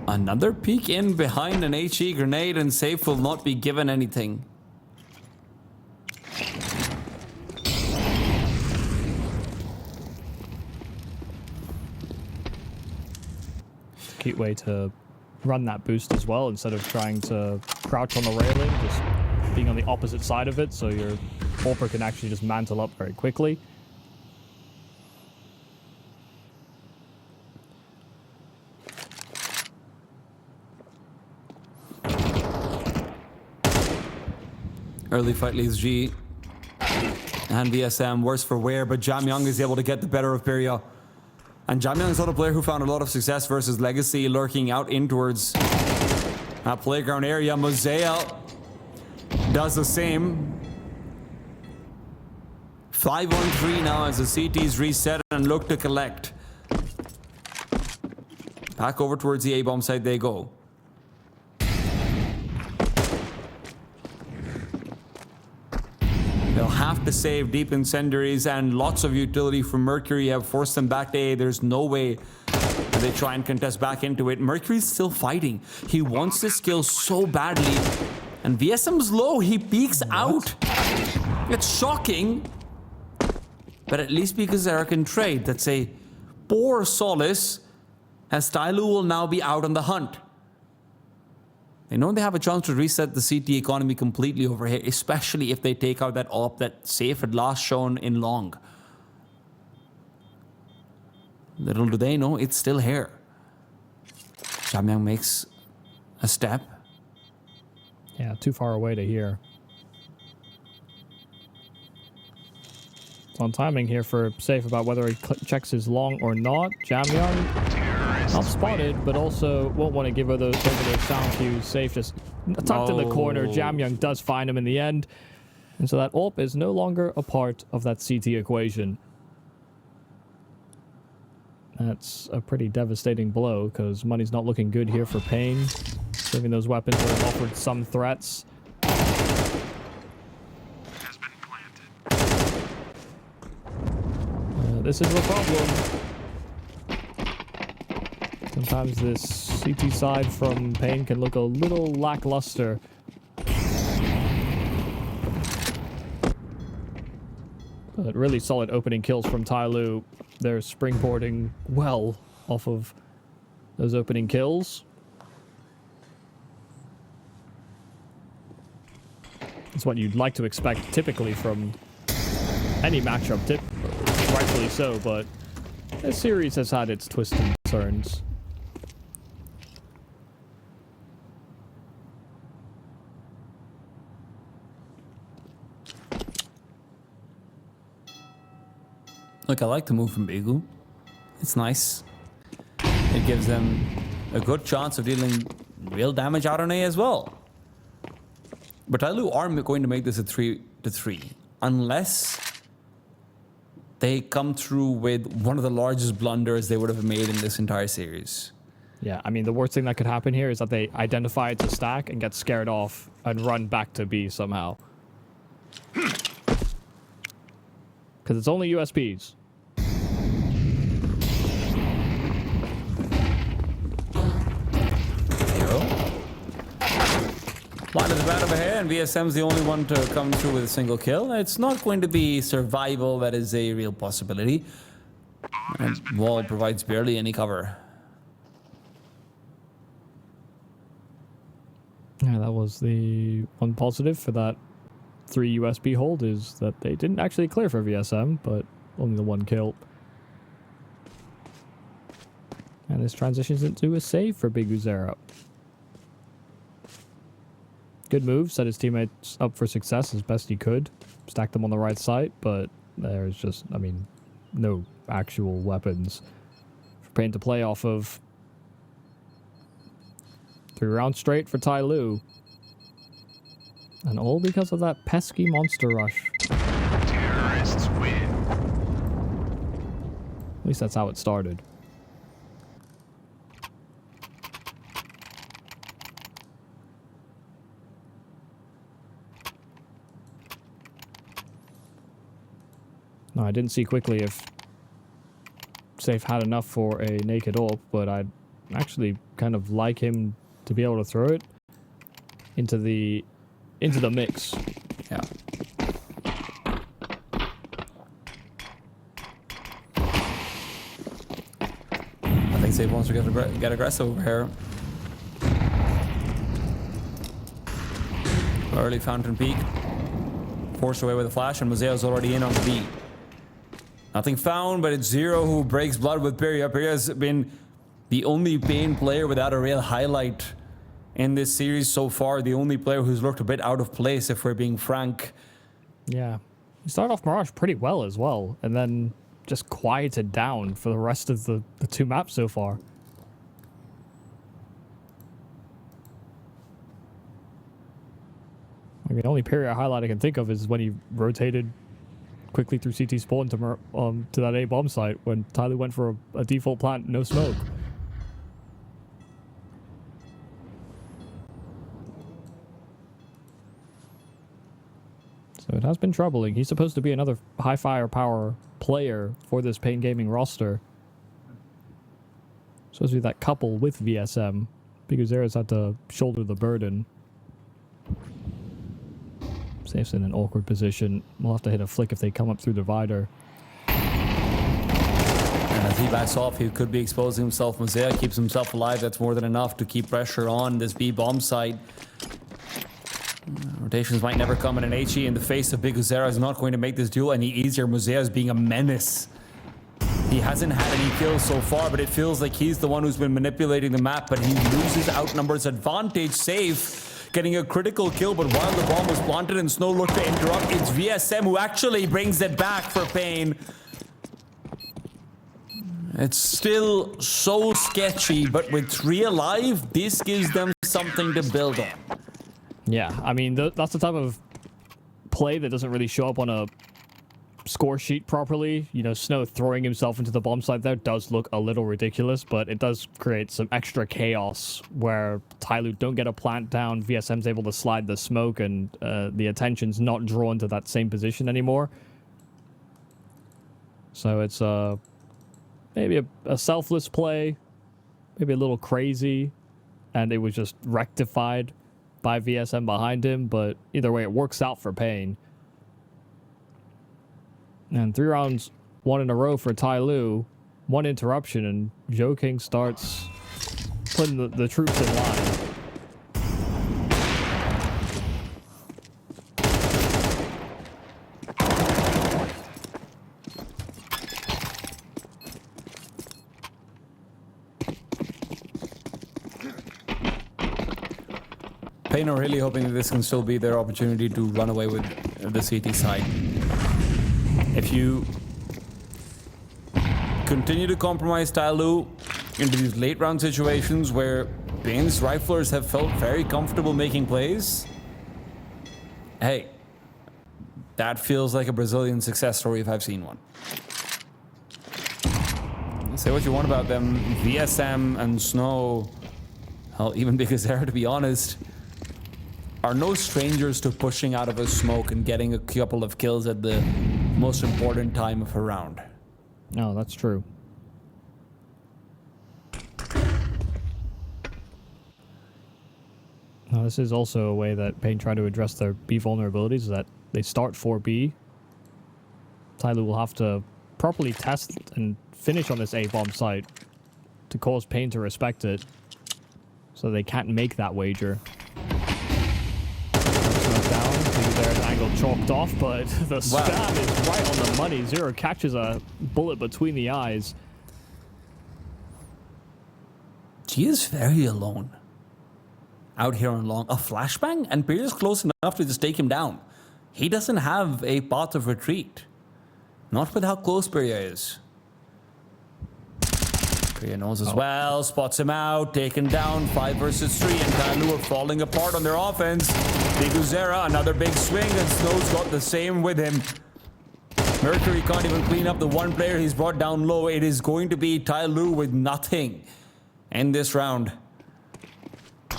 Another peek in behind an HE grenade and Safe will not be given anything. cheap way to run that boost as well, instead of trying to crouch on the railing, just being on the opposite side of it, so your AWPer can actually just mantle up very quickly. Early fight leaves G. And VSM, worse for wear, but JamYoung is able to get the better of Pyria. And JamYoung is not a player who found a lot of success versus Legacy, lurking out in towards that playground area. MOUZ does the same. 5-on-3 now as the CTs reset and look to collect. Back over towards the A-bomb side they go. They'll have to save deep incendiaries, and lots of utility from Mercury have forced them back to A. There's no way that they try and contest back into it. Mercury's still fighting. He wants this kill so badly. And VSM's low. He peeks out. It's shocking. But at least because Eric can trade, that's a poor solace, as TYLOO will now be out on the hunt. They know they have a chance to reset the CT economy completely over here, especially if they take out that AWP that Safe had last shown in long. Little do they know, it's still here. JamYoung makes a step. Yeah, too far away to hear. It's on timing here for Safe about whether he checks his long or not. JamYoung not spotted, but also won't want to give over those sound cues. Safe just tucked in the corner. JamYoung does find him in the end. And so that AWP is no longer a part of that CT equation. That's a pretty devastating blow, because money's not looking good here for paiN. Saving those weapons would have offered some threats. Has been planted. This is the problem. Sometimes this CT side from paiN can look a little lackluster. But really solid opening kills from TYLOO. They're springboarding well off of those opening kills. It's what you'd like to expect typically from any matchup, rightfully so, but this series has had its twists and turns. Look, I like the move from Bigu. It's nice. It gives them a good chance of dealing real damage out on A as well. But TYLOO are going to make this a 3-3, unless they come through with one of the largest blunders they would have made in this entire series. Yeah, I mean, the worst thing that could happen here is that they identify it's a stack and get scared off and run back to B somehow. Because it's only USPs. Line is bad over here, and VSM's the only one to come through with a single kill. It's not going to be survival that is a real possibility. And wall provides barely any cover. Yeah, that was the one positive for that 3 USB hold, is that they didn't actually clear for VSM, but only the 1 kill. And this transitions into a save for BigUzera. Good move, set his teammates up for success as best he could. Stacked them on the right side, but there's just, I mean, no actual weapons for paiN to play off of. 3 rounds straight for TYLOO. And all because of that pesky monster rush. Terrorists win. At least that's how it started. No, I didn't see quickly if Safe had enough for a naked AWP, but I'd actually kind of like him to be able to throw it into the mix. Yeah. I PlaySafe wants to get aggressive over here. Early Fountain Peak. Forced away with a flash, and MOUZ already in on the B. Nothing found, but it's Zero who breaks blood with Pyria. Pyria's been the only paiN player without a real highlight in this series so far. The only player who's looked a bit out of place, if we're being frank. Yeah. He started off Mirage pretty well as well, and then just quieted down for the rest of the two maps so far. I mean, the only Pyria highlight I can think of is when he rotated quickly through CT spawn to that A bomb site when TYLOO went for a default plant, no smoke. So it has been troubling. He's supposed to be another high firepower player for this paiN Gaming roster. Supposed to be that couple with VSM. Because Zera's had to shoulder the burden. Safe's in an awkward position. We'll have to hit a flick if they come up through the divider. And as he backs off, he could be exposing himself. MOUZ keeps himself alive. That's more than enough to keep pressure on this B bomb site. Rotations might never come, and an HE in the face of Big Uzera is not going to make this duel any easier. MOUZ is being a menace. He hasn't had any kills so far, but it feels like he's the one who's been manipulating the map, but he loses outnumbers advantage. Safe getting a critical kill, but while the bomb was planted and Snow looked to interrupt, it's VSM who actually brings it back for paiN. It's still so sketchy, but with 3 alive, this gives them something to build on. Yeah, I mean, that's the type of play that doesn't really show up on a score sheet properly. You know, Snow throwing himself into the bomb site there does look a little ridiculous, but it does create some extra chaos where TYLOO don't get a plant down, VSM's able to slide the smoke, and the attention's not drawn to that same position anymore. So it's maybe a selfless play, maybe a little crazy, and it was just rectified by VSM behind him, but either way, it works out for paiN. And 3 rounds, 1 in a row for TYLOO, 1 interruption, and JamYoung starts putting the troops in line. paiN are really hoping that this can still be their opportunity to run away with the CT side. If you continue to compromise TYLOO into these late round situations where paiN's riflers have felt very comfortable making plays, hey, that feels like a Brazilian success story if I've seen one. Say what you want about them, VSM and Snow, hell, even Big Azera, to be honest, are no strangers to pushing out of a smoke and getting a couple of kills at the most important time of a round. No, that's true. Now, this is also a way that paiN try to address their B vulnerabilities, is that they start 4B. TYLOO will have to properly test and finish on this A bomb site to cause paiN to respect it, so they can't make that wager. Down, there's an angle chalked off, but the stab is right on the money. Zero catches a bullet between the eyes. He is very alone out here on long. A flashbang, and Pyria's close enough to just take him down. He doesn't have a path of retreat. Not with how close Pyria is. Pyria knows as well, spots him out, taken down, 5 versus 3, and TYLOO are falling apart on their offense. Big Uzera, another big swing, and Snow's got the same with him. Mercury can't even clean up the one player he's brought down low. It is going to be TYLOO with nothing in this round. He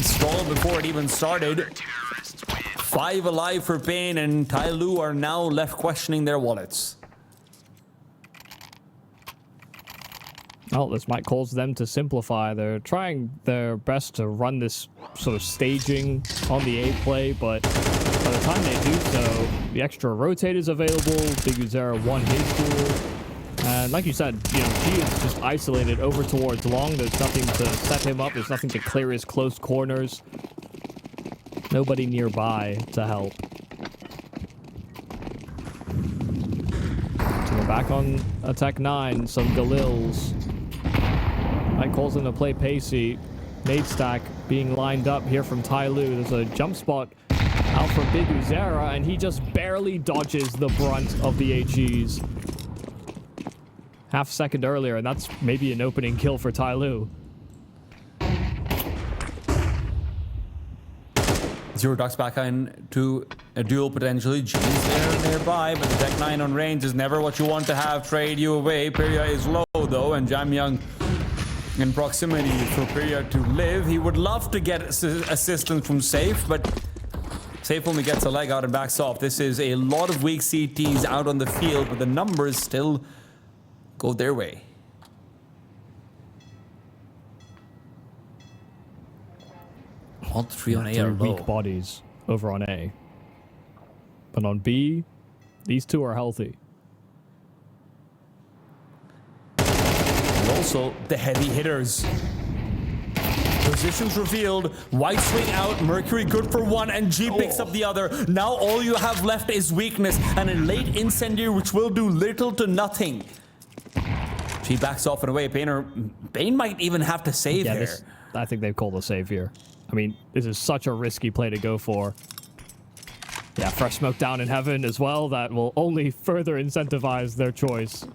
stalled before it even started. 5 alive for paiN, and TYLOO are now left questioning their wallets. Well, this might cause them to simplify. They're trying their best to run this sort of staging on the A play, but by the time they do so, the extra rotate is available. Big Uzera won his duel. And like you said, you know, he is just isolated over towards long. There's nothing to set him up. There's nothing to clear his close corners. Nobody nearby to help. So we're back on attack 9. Some Galils. Mike calls him to play pacey. Nade stack being lined up here from TYLOO. There's a jump spot out from BigUzera, and he just barely dodges the brunt of the HEs. Half a second earlier, and that's maybe an opening kill for TYLOO. Zero ducks back into a duel potentially. G's there nearby, but the Tech 9 on range is never what you want to have trade you away. Pyria is low though, and JamYoung in proximity for Pyria to live. He would love to get assistance from Safe, but Safe only gets a leg out and backs off. This is a lot of weak CTs out on the field, but the numbers still go their way. All three on A are low. Weak bodies over on A. But on B, these two are healthy. And also the heavy hitters. Positions revealed. White swing out. Mercury good for one, and G picks up the other. Now all you have left is weakness and a late incendiary which will do little to nothing. She backs off and away. paiN might even have to save here. I think they've called a save here. I mean, this is such a risky play to go for. Yeah, fresh smoke down in heaven as well. That will only further incentivize their choice.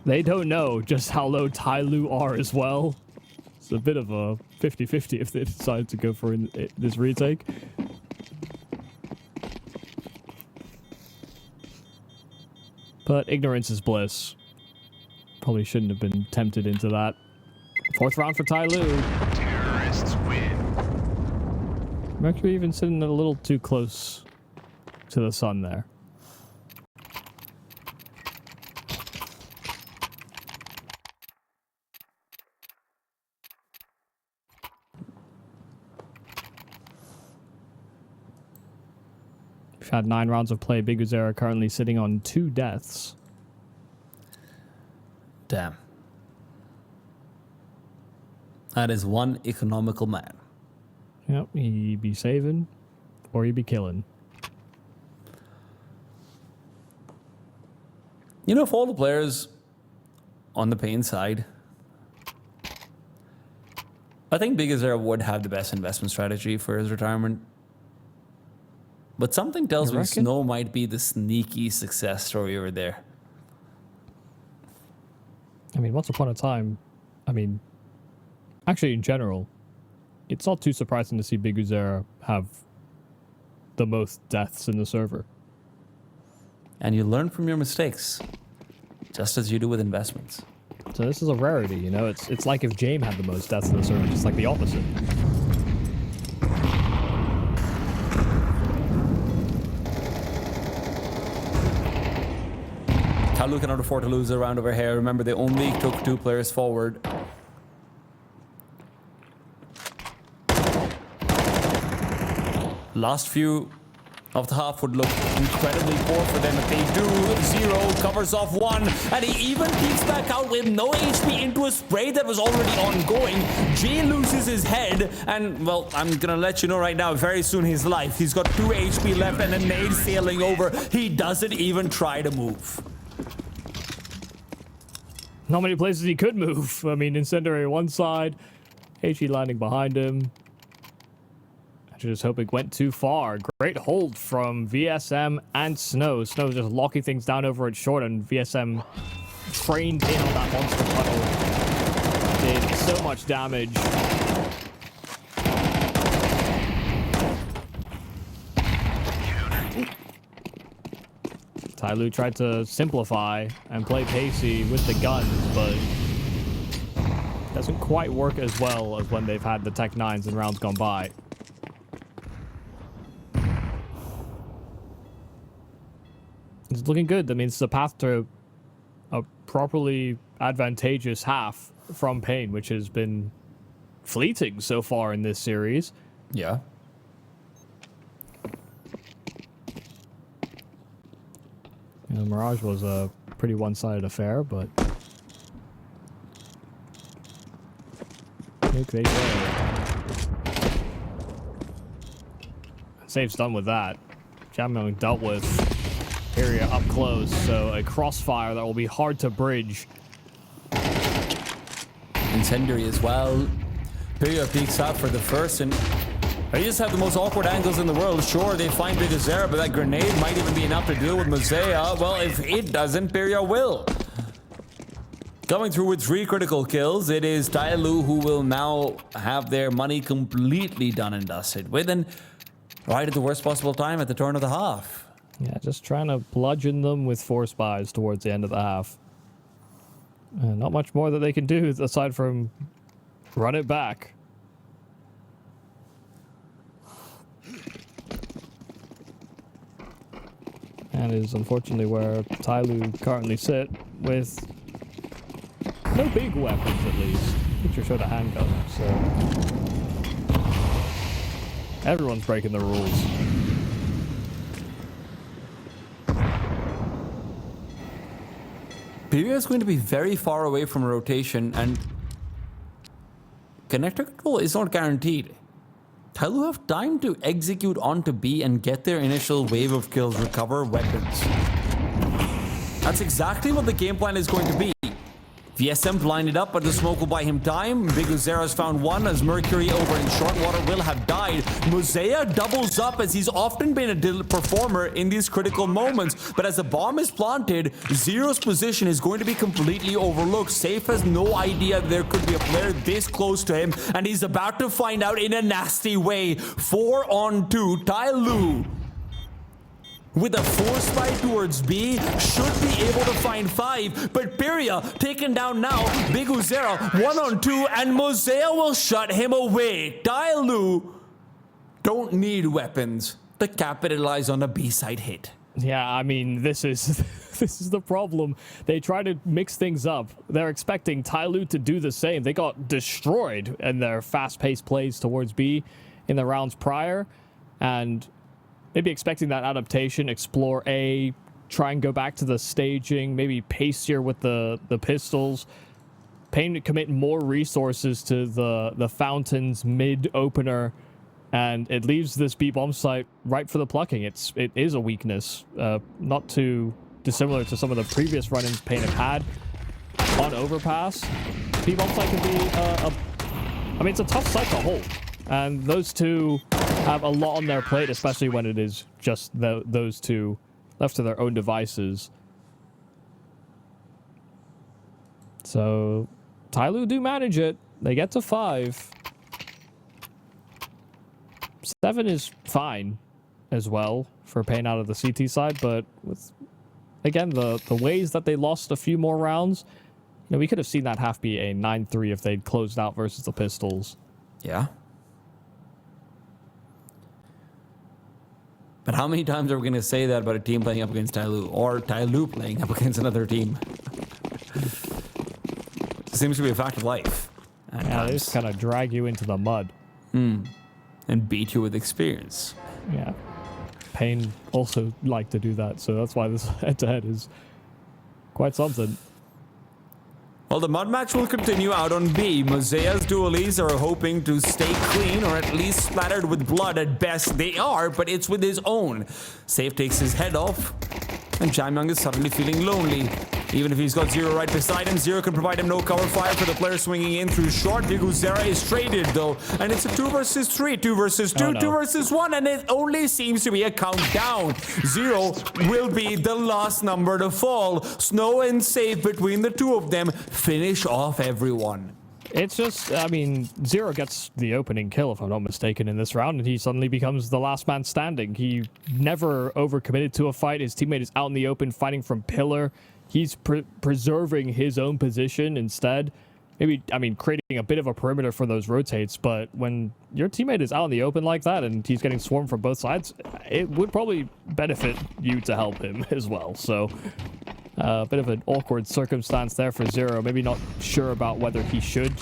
They don't know just how low TYLOO are as well. It's a bit of a 50-50 if they decide to go for this retake. But ignorance is bliss. Probably shouldn't have been tempted into that. 4th round for TYLOO. Terrorists win. Mercury even sitting a little too close to the sun there. We've had 9 rounds of play. BigUzera currently sitting on 2 deaths. Damn. That is one economical man. Yep, he'd be saving or he'd be killing. You know, for all the players on the paiN side, I think BigUzera would have the best investment strategy for his retirement. But something tells me Snow might be the sneaky success story over there. I mean, once upon a time, I mean, actually in general, it's not too surprising to see BigUzera have the most deaths in the server. And you learn from your mistakes, just as you do with investments. So this is a rarity, you know? It's like if JamYoung had the most deaths in the server, just like the opposite. TYLOO cannot afford to lose a round over here. Remember, they only took 2 players forward. Last few of the half would look incredibly poor for them if they do. Zero covers off 1, and he even peeks back out with no HP into a spray that was already ongoing. Jay loses his head, and well, I'm gonna let you know right now, very soon his life. He's got 2 HP left and a nade sailing over. He doesn't even try to move. Not many places he could move. I mean, incendiary one side, HE landing behind him. I just hope it went too far. Great hold from VSM and Snow. Snow just locking things down over at short, and VSM trained in on that monster puddle. Did so much damage. TYLOO tried to simplify and play pacey with the guns, but doesn't quite work as well as when they've had the Tech 9s in rounds gone by. It's looking good. That means it's a path to a properly advantageous half from paiN, which has been fleeting so far in this series. Yeah. Mirage was a pretty one-sided affair, but Nuke they go. Safe's done with that. JamYoung dealt with area up close, so a crossfire that will be hard to bridge. Incendiary as well. PVISION peeks out for the first, and they just have the most awkward angles in the world. Sure, they find BC.Game, but that grenade might even be enough to deal with MOUZ. Well, if it doesn't, PVISION will. Coming through with 3 critical kills, it is TYLOO who will now have their money completely done and dusted with, and right at the worst possible time at the turn of the half. Yeah, just trying to bludgeon them with 4 spies towards the end of the half. Not much more that they can do aside from run it back. And is unfortunately where TYLOO currently sit with no big weapons, at least. Picture showed a handgun, so everyone's breaking the rules. PVISION is going to be very far away from rotation, and connector control is not guaranteed. TYLOO have time to execute onto B and get their initial wave of kills, recover weapons. That's exactly what the game plan is going to be. VSM blinded up, but the smoke will buy him time. BC.Game has found one as Mercury over in short water will have died. MOUZ doubles up as he's often been a performer in these critical moments. But as the bomb is planted, Zero's position is going to be completely overlooked. Safe has no idea there could be a player this close to him, and he's about to find out in a nasty way. 4 on 2, TYLOO with a 4 spy towards B, should be able to find 5, but PVISION taken down now. BC.Game 1 on 2, and MOUZ will shut him away. TYLOO don't need weapons to capitalize on a B-side hit. Yeah, I mean, this is the problem. They try to mix things up. They're expecting TYLOO to do the same. They got destroyed in their fast-paced plays towards B in the rounds prior, and maybe expecting that adaptation, explore A, try and go back to the staging, maybe pacier with the pistols. paiN commit more resources to the Fountains mid opener, and it leaves this B bomb site right for the plucking. It is a weakness, not too dissimilar to some of the previous run-ins paiN have had on Overpass. B bomb site can be I mean, it's a tough site to hold, and those two have a lot on their plate, especially when it is just those two left to their own devices. So TYLOO do manage it. They get to 5. 7 is fine as well for paiN out of the CT side, but with, again, the ways that they lost a few more rounds, you know, we could have seen that half be a 9-3 if they'd closed out versus the Pistols. Yeah. But how many times are we going to say that about a team playing up against TYLOO, or TYLOO playing up against another team? It seems to be a fact of life. Yeah, they just kind of drag you into the mud. And beat you with experience. Yeah. paiN also like to do that, so that's why this head-to-head is quite something. Well, the mud match will continue out on B. MOUZ's dualies are hoping to stay clean, or at least splattered with blood at best. They are, but it's with his own. Safe takes his head off, and JamYoung is suddenly feeling lonely. Even if he's got Zero right beside him, Zero can provide him no cover fire for the player swinging in through short. BC.Game is traded, though, and it's a 2 versus 3, 2 versus 2, 2 versus 1, and it only seems to be a countdown. Zero will be the last number to fall. Snow and Safe, between the two of them, finish off everyone. It's just, I mean, Zero gets the opening kill, if I'm not mistaken, in this round, and he suddenly becomes the last man standing. He never overcommitted to a fight. His teammate is out in the open fighting from pillar. He's preserving his own position instead. Maybe, I mean, creating a bit of a perimeter for those rotates, but when your teammate is out in the open like that and he's getting swarmed from both sides, it would probably benefit you to help him as well. So, a bit of an awkward circumstance there for Zero. Maybe not sure about whether he should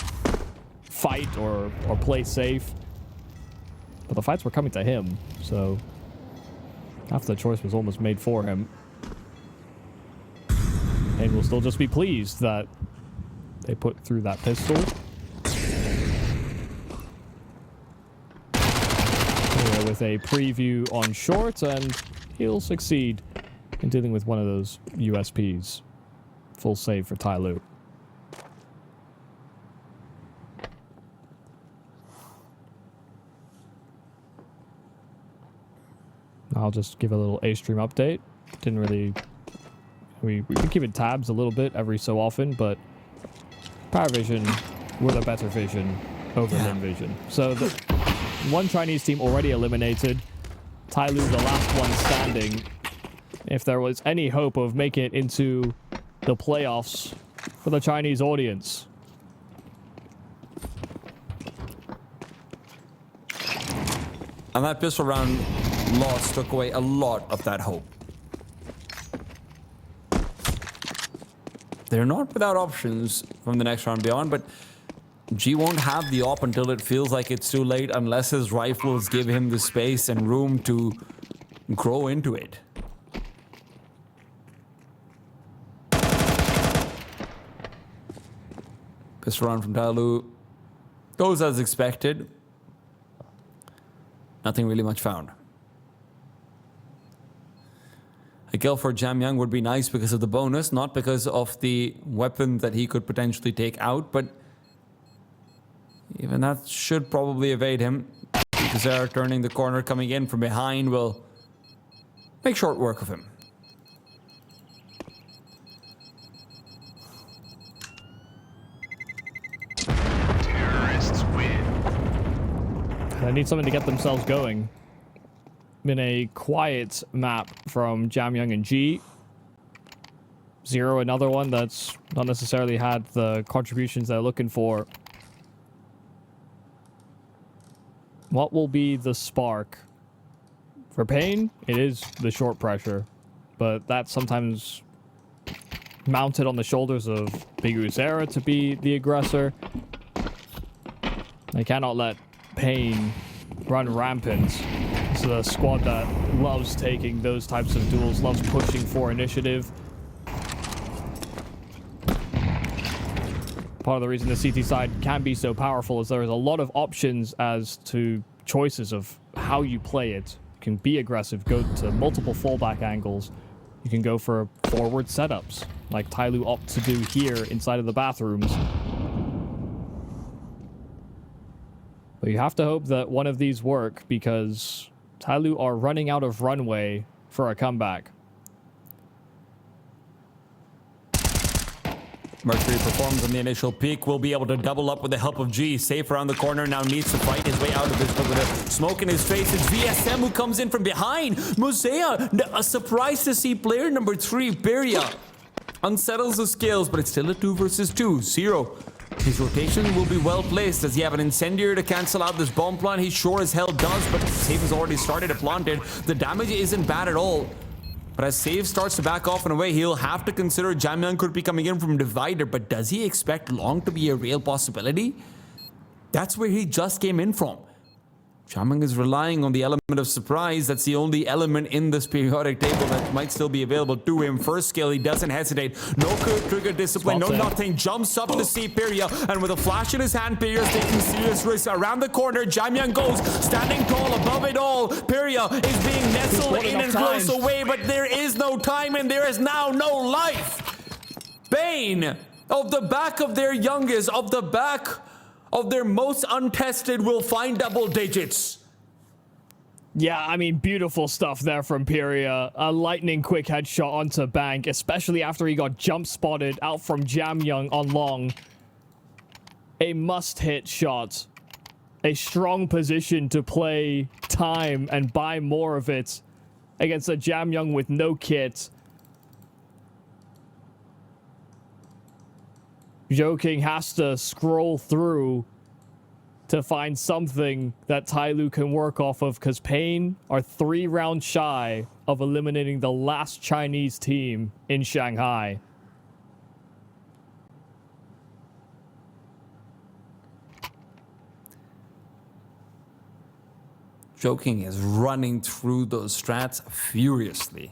fight or play safe. But the fights were coming to him, so half the choice was almost made for him. will still just be pleased that they put through that pistol. Here with a preview on short, and he'll succeed in dealing with one of those USPs. Full save for TYLOO. I'll just give a little A-stream update. Didn't really... We can keep it tabs a little bit every so often, but PVISION were the better vision over Lynn Vision. So the one Chinese team already eliminated. TYLOO the last one standing. If there was any hope of making it into the playoffs for the Chinese audience. And that pistol round loss took away a lot of that hope. They're not without options from the next round beyond, but G won't have the op until it feels like it's too late, unless his rifles give him the space and room to grow into it. Pistol round from TYLOO goes as expected. Nothing really much found. A kill for JamYoung would be nice because of the bonus, not because of the weapon that he could potentially take out, but even that should probably evade him. Because they're turning the corner, coming in from behind will make short work of him. Terrorists win. They need something to get themselves going. Been a quiet map from JamYoung and G. Zero, another one that's not necessarily had the contributions they're looking for. What will be the spark? For paiN, it is the short pressure, but that's sometimes mounted on the shoulders of BC.Game to be the aggressor. They cannot let paiN run rampant. It's a squad that loves taking those types of duels, loves pushing for initiative. Part of the reason the CT side can be so powerful is there is a lot of options as to choices of how you play it. You can be aggressive, go to multiple fallback angles. You can go for forward setups, like TYLOO opt to do here inside of the bathrooms. But you have to hope that one of these work, because TYLOO are running out of runway for a comeback. Mercury performs on the initial peak, will be able to double up with the help of G. Safe around the corner, now needs to fight his way out of this, but with a smoke in his face, it's VSM who comes in from behind. MOUZ, a surprise to see player number 3, Peria, unsettles the scales, but it's still a 2 versus 2, 0. His rotation will be well placed. Does he have an incendiary to cancel out this bomb plant? He sure as hell does, but Save has already started to plant it. The damage isn't bad at all. But as Save starts to back off and away, he'll have to consider JamYoung could be coming in from Divider, but does he expect Long to be a real possibility? That's where he just came in from. JamYoung is relying on the element of surprise. That's the only element in this periodic table that might still be available to him. First skill, he doesn't hesitate. No trigger discipline, no nothing. Jumps up to see Peria, and with a flash in his hand, Peria's taking serious risks. Around the corner, JamYoung goes, standing tall above it all. Peria is being nestled in and close away, but there is no time, and there is now no life. paiN, of the back of their youngest, of the back of their most untested, will find double digits. Yeah, I mean, beautiful stuff there from Peria. A lightning quick headshot onto Bank, especially after he got jump spotted out from JamYoung on Long. A must-hit shot. A strong position to play time and buy more of it against a JamYoung with no kit. Joking has to scroll through to find something that TYLOO can work off of, because paiN are 3 rounds shy of eliminating the last Chinese team in Shanghai. Joking is running through those strats furiously.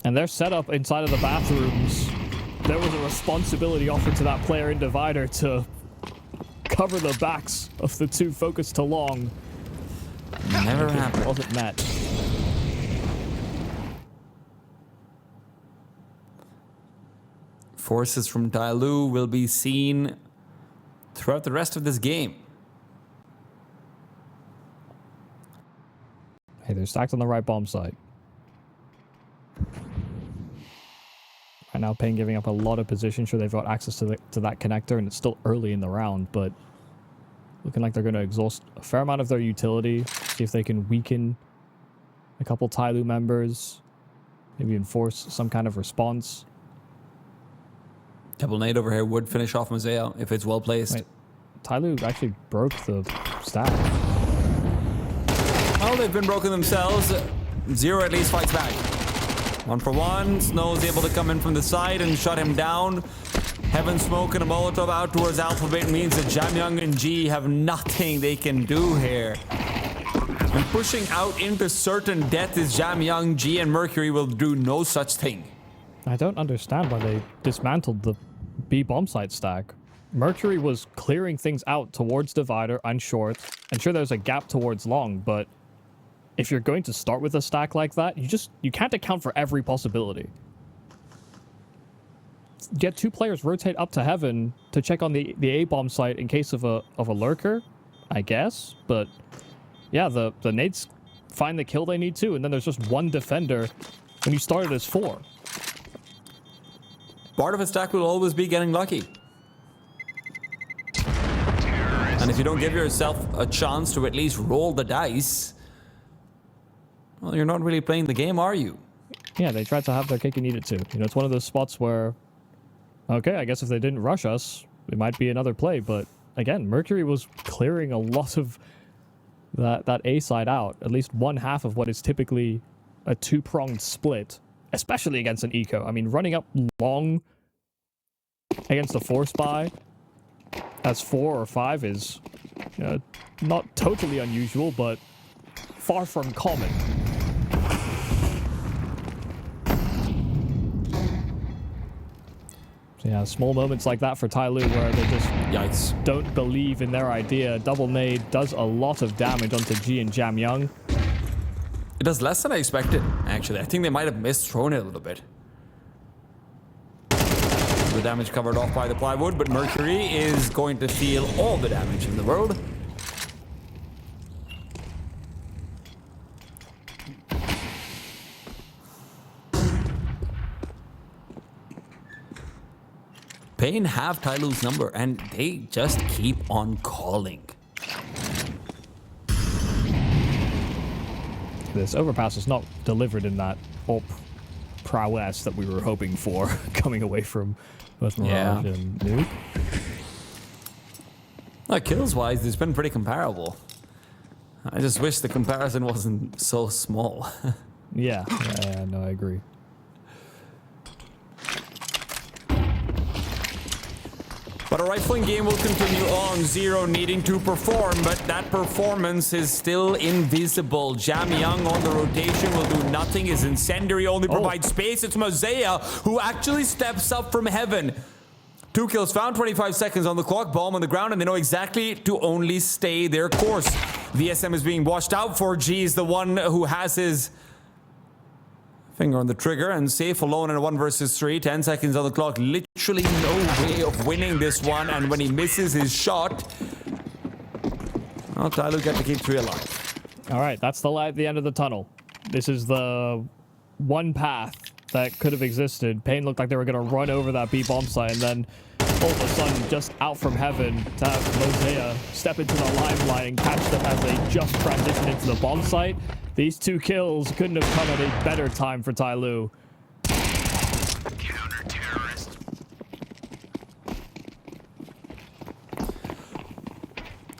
And they're set up inside of the bathrooms. There was a responsibility offered to that player in Divider to cover the backs of the two focused to long. Never happened. Wasn't met. Forces from TYLOO will be seen throughout the rest of this game. Hey, they're stacked on the right bomb site. Right now, paiN giving up a lot of position. Sure, they've got access to that connector, and it's still early in the round, but looking like they're going to exhaust a fair amount of their utility. See if they can weaken a couple TYLOO members. Maybe enforce some kind of response. Double nade over here would finish off MOUZ if it's well placed. Wait, TYLOO actually broke the stack. Well, they've been broken themselves. Zero at least fights back. 1-for-1. Snow's able to come in from the side and shut him down. Heaven Smoke and a Molotov out towards Alphabet means that JamYoung and G have nothing they can do here. And pushing out into certain death is JamYoung. G and Mercury will do no such thing. I don't understand why they dismantled the B bomb site stack. Mercury was clearing things out towards Divider and short. And sure, there's a gap towards long, but if you're going to start with a stack like that, you can't account for every possibility. Get two players rotate up to heaven to check on the A bomb site in case of a lurker, I guess. But yeah, the nades find the kill they need to, and then there's just one defender when you started as 4. Part of a stack will always be getting lucky. And if you don't give yourself a chance to at least roll the dice, well, you're not really playing the game, are you? Yeah, they tried to have their cake and eat it too. You know, it's one of those spots where, okay, I guess if they didn't rush us, it might be another play. But again, Mercury was clearing a lot of that A side out. At least one half of what is typically a two-pronged split, especially against an eco. I mean, running up long against a 4-spy as 4 or 5 is not totally unusual, but far from common. So yeah, small moments like that for TYLOO where they just Yikes. don't believe in their idea. Double nade does a lot of damage onto G and JamYoung. It does less than I expected, actually. I think they might have misthrown it a little bit. The damage covered off by the plywood, but Mercury is going to feel all the damage in the world. paiN have TYLOO's number, and they just keep on calling. This overpass is not delivered in that AWP prowess that we were hoping for coming away from both Mirage and Nuke. Kills-wise, it's been pretty comparable. I just wish the comparison wasn't so small. Yeah, no, I agree. But a rifling game will continue on, Zero needing to perform, but that performance is still invisible. JamYoung on the rotation will do nothing. His incendiary only provides space. It's MOUZ who actually steps up from heaven. 2 kills found, 25 seconds on the clock, bomb on the ground, and they know exactly to only stay their course. VSM is being watched out for. G is the one who has his finger on the trigger and safe alone in a 1 versus 3. 10 seconds on the clock. Literally no way of winning this one. And when he misses his shot, well, TYLOO get to keep 3 alive. All right, that's the light at the end of the tunnel. This is the one path that could have existed. paiN looked like they were going to run over that B bomb site, and then all of a sudden, just out from heaven, to have MOUZ step into the limelight and catch them as they just transition into the bomb site. These 2 kills couldn't have come at a better time for TYLOO. Counter-terrorist.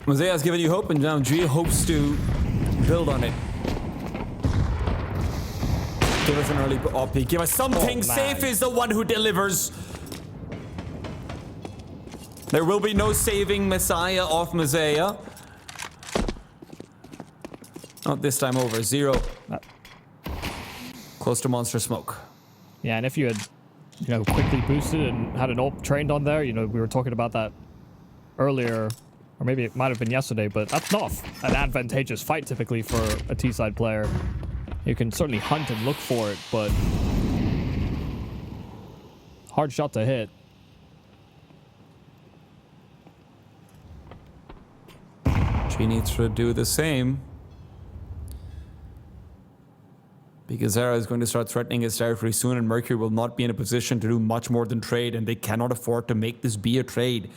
MOUZ has given you hope, and now G hopes to build on it. Give us an early OP. Give us something. Safe is the one who delivers. There will be no saving Messiah off MOUZ. Not this time over. Zero. Close to monster smoke. Yeah, and if you had, you know, quickly boosted and had an AWP trained on there, you know, we were talking about that earlier, or maybe it might have been yesterday, but that's not an advantageous fight typically for a T-side player. You can certainly hunt and look for it, but hard shot to hit. She needs to do the same. Because Zara is going to start threatening his territory soon, and Mercury will not be in a position to do much more than trade, and they cannot afford to make this be a trade.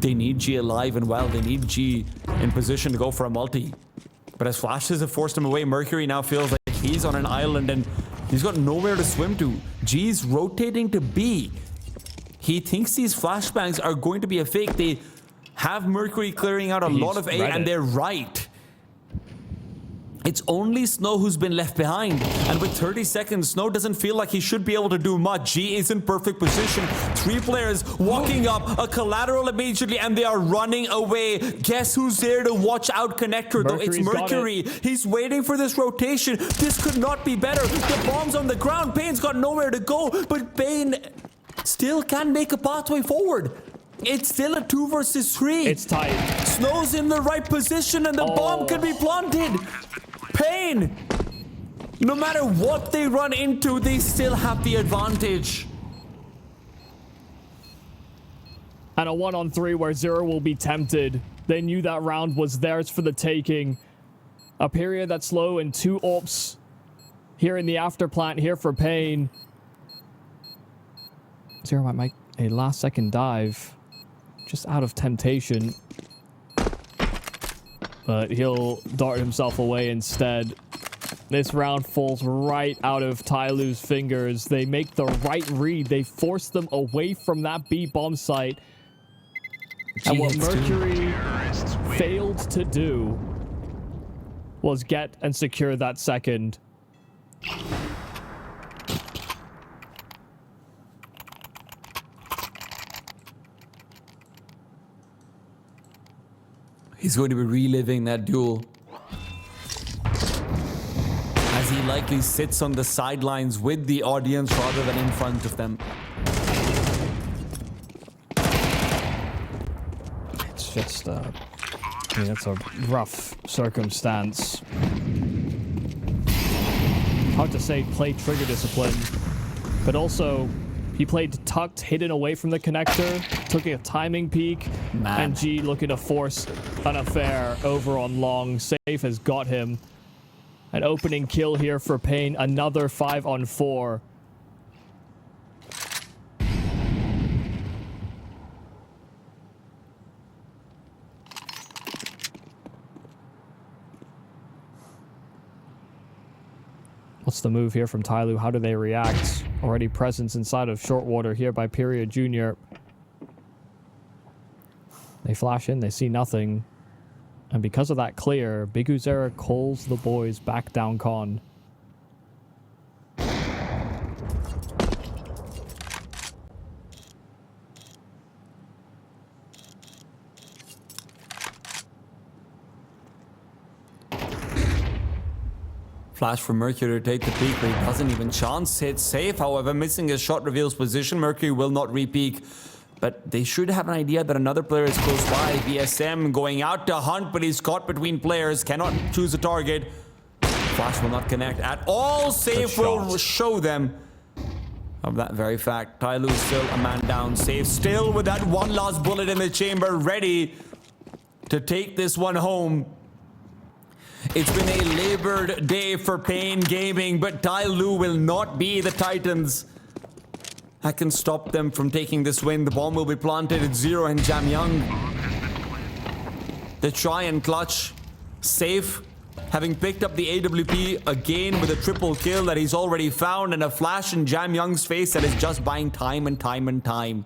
They need G alive and well. They need G in position to go for a multi. But as flashes have forced him away, Mercury now feels like he's on an island and he's got nowhere to swim to. G's rotating to B. He thinks these flashbangs are going to be a fake. They have Mercury clearing out a lot of A, and they're right. It's only Snow who's been left behind. And with 30 seconds, Snow doesn't feel like he should be able to do much. G is in perfect position. 3 players walking up, a collateral immediately, and they are running away. Guess who's there to watch out connector, though? It's Mercury. He's waiting for this rotation. This could not be better. The bomb's on the ground. paiN's got nowhere to go, but paiN still can make a pathway forward. It's still a 2 versus 3. It's tight. Snow's in the right position, and the bomb can be planted. paiN, no matter what they run into, they still have the advantage. And a 1-on-3 where Zero will be tempted. They knew that round was theirs for the taking. A period that's low and 2 AWPs here in the afterplant here for paiN. Zero might make a last-second dive, just out of temptation. But he'll dart himself away instead. This round falls right out of TYLOO's fingers. They make the right read. They force them away from that B bomb site. And what Mercury failed to do was get and secure that second. He's going to be reliving that duel, as he likely sits on the sidelines with the audience rather than in front of them. It's just, I mean, it's a rough circumstance. Hard to say play trigger discipline, but also he played tucked, hidden away from the connector, took a timing peek, and G looking to force an affair over on long. Safe has got him. An opening kill here for paiN, another 5-on-4. What's the move here from TYLOO? How do they react? Already presence inside of short water here by Period Jr. They flash in, they see nothing. And because of that clear, Big Uzera calls the boys back down con. Flash from Mercury to take the peek, but he doesn't even chance hit. Safe, however, missing his shot reveals position. Mercury will not re-peek, but they should have an idea that another player is close by. BSM going out to hunt, but he's caught between players, cannot choose a target. Flash will not connect at all. Safe will show them of that very fact. TYLOO is still a man down. Safe still with that one last bullet in the chamber, ready to take this one home. It's been a labored day for paiN Gaming, but TYLOO will not be the Titans that can stop them from taking this win. The bomb will be planted at Zero and JamYoung. They try and clutch. Safe, having picked up the AWP again with a triple kill that he's already found, and a flash in JamYoung's face that is just buying time and time and time.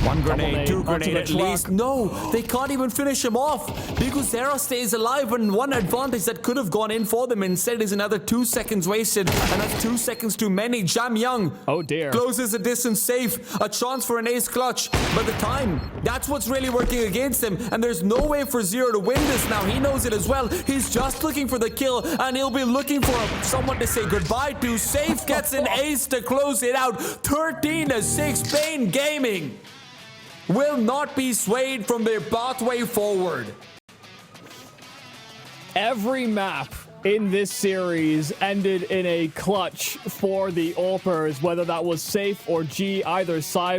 One grenade, two onto grenade the at truck. least. No, they can't even finish him off. BigZero stays alive, and one advantage that could have gone in for them instead is another 2 seconds wasted, and that's 2 seconds too many. JamYoung Oh dear. closes the distance safe, a chance for an ace clutch, but the time, that's what's really working against him, and there's no way for Zero to win this now. He knows it as well. He's just looking for the kill, and he'll be looking for someone to say goodbye to. Safe gets an ace to close it out. 13-6. paiN Gaming will not be swayed from their pathway forward. Every map in this series ended in a clutch for the AWPers, whether that was Safe or G, either side.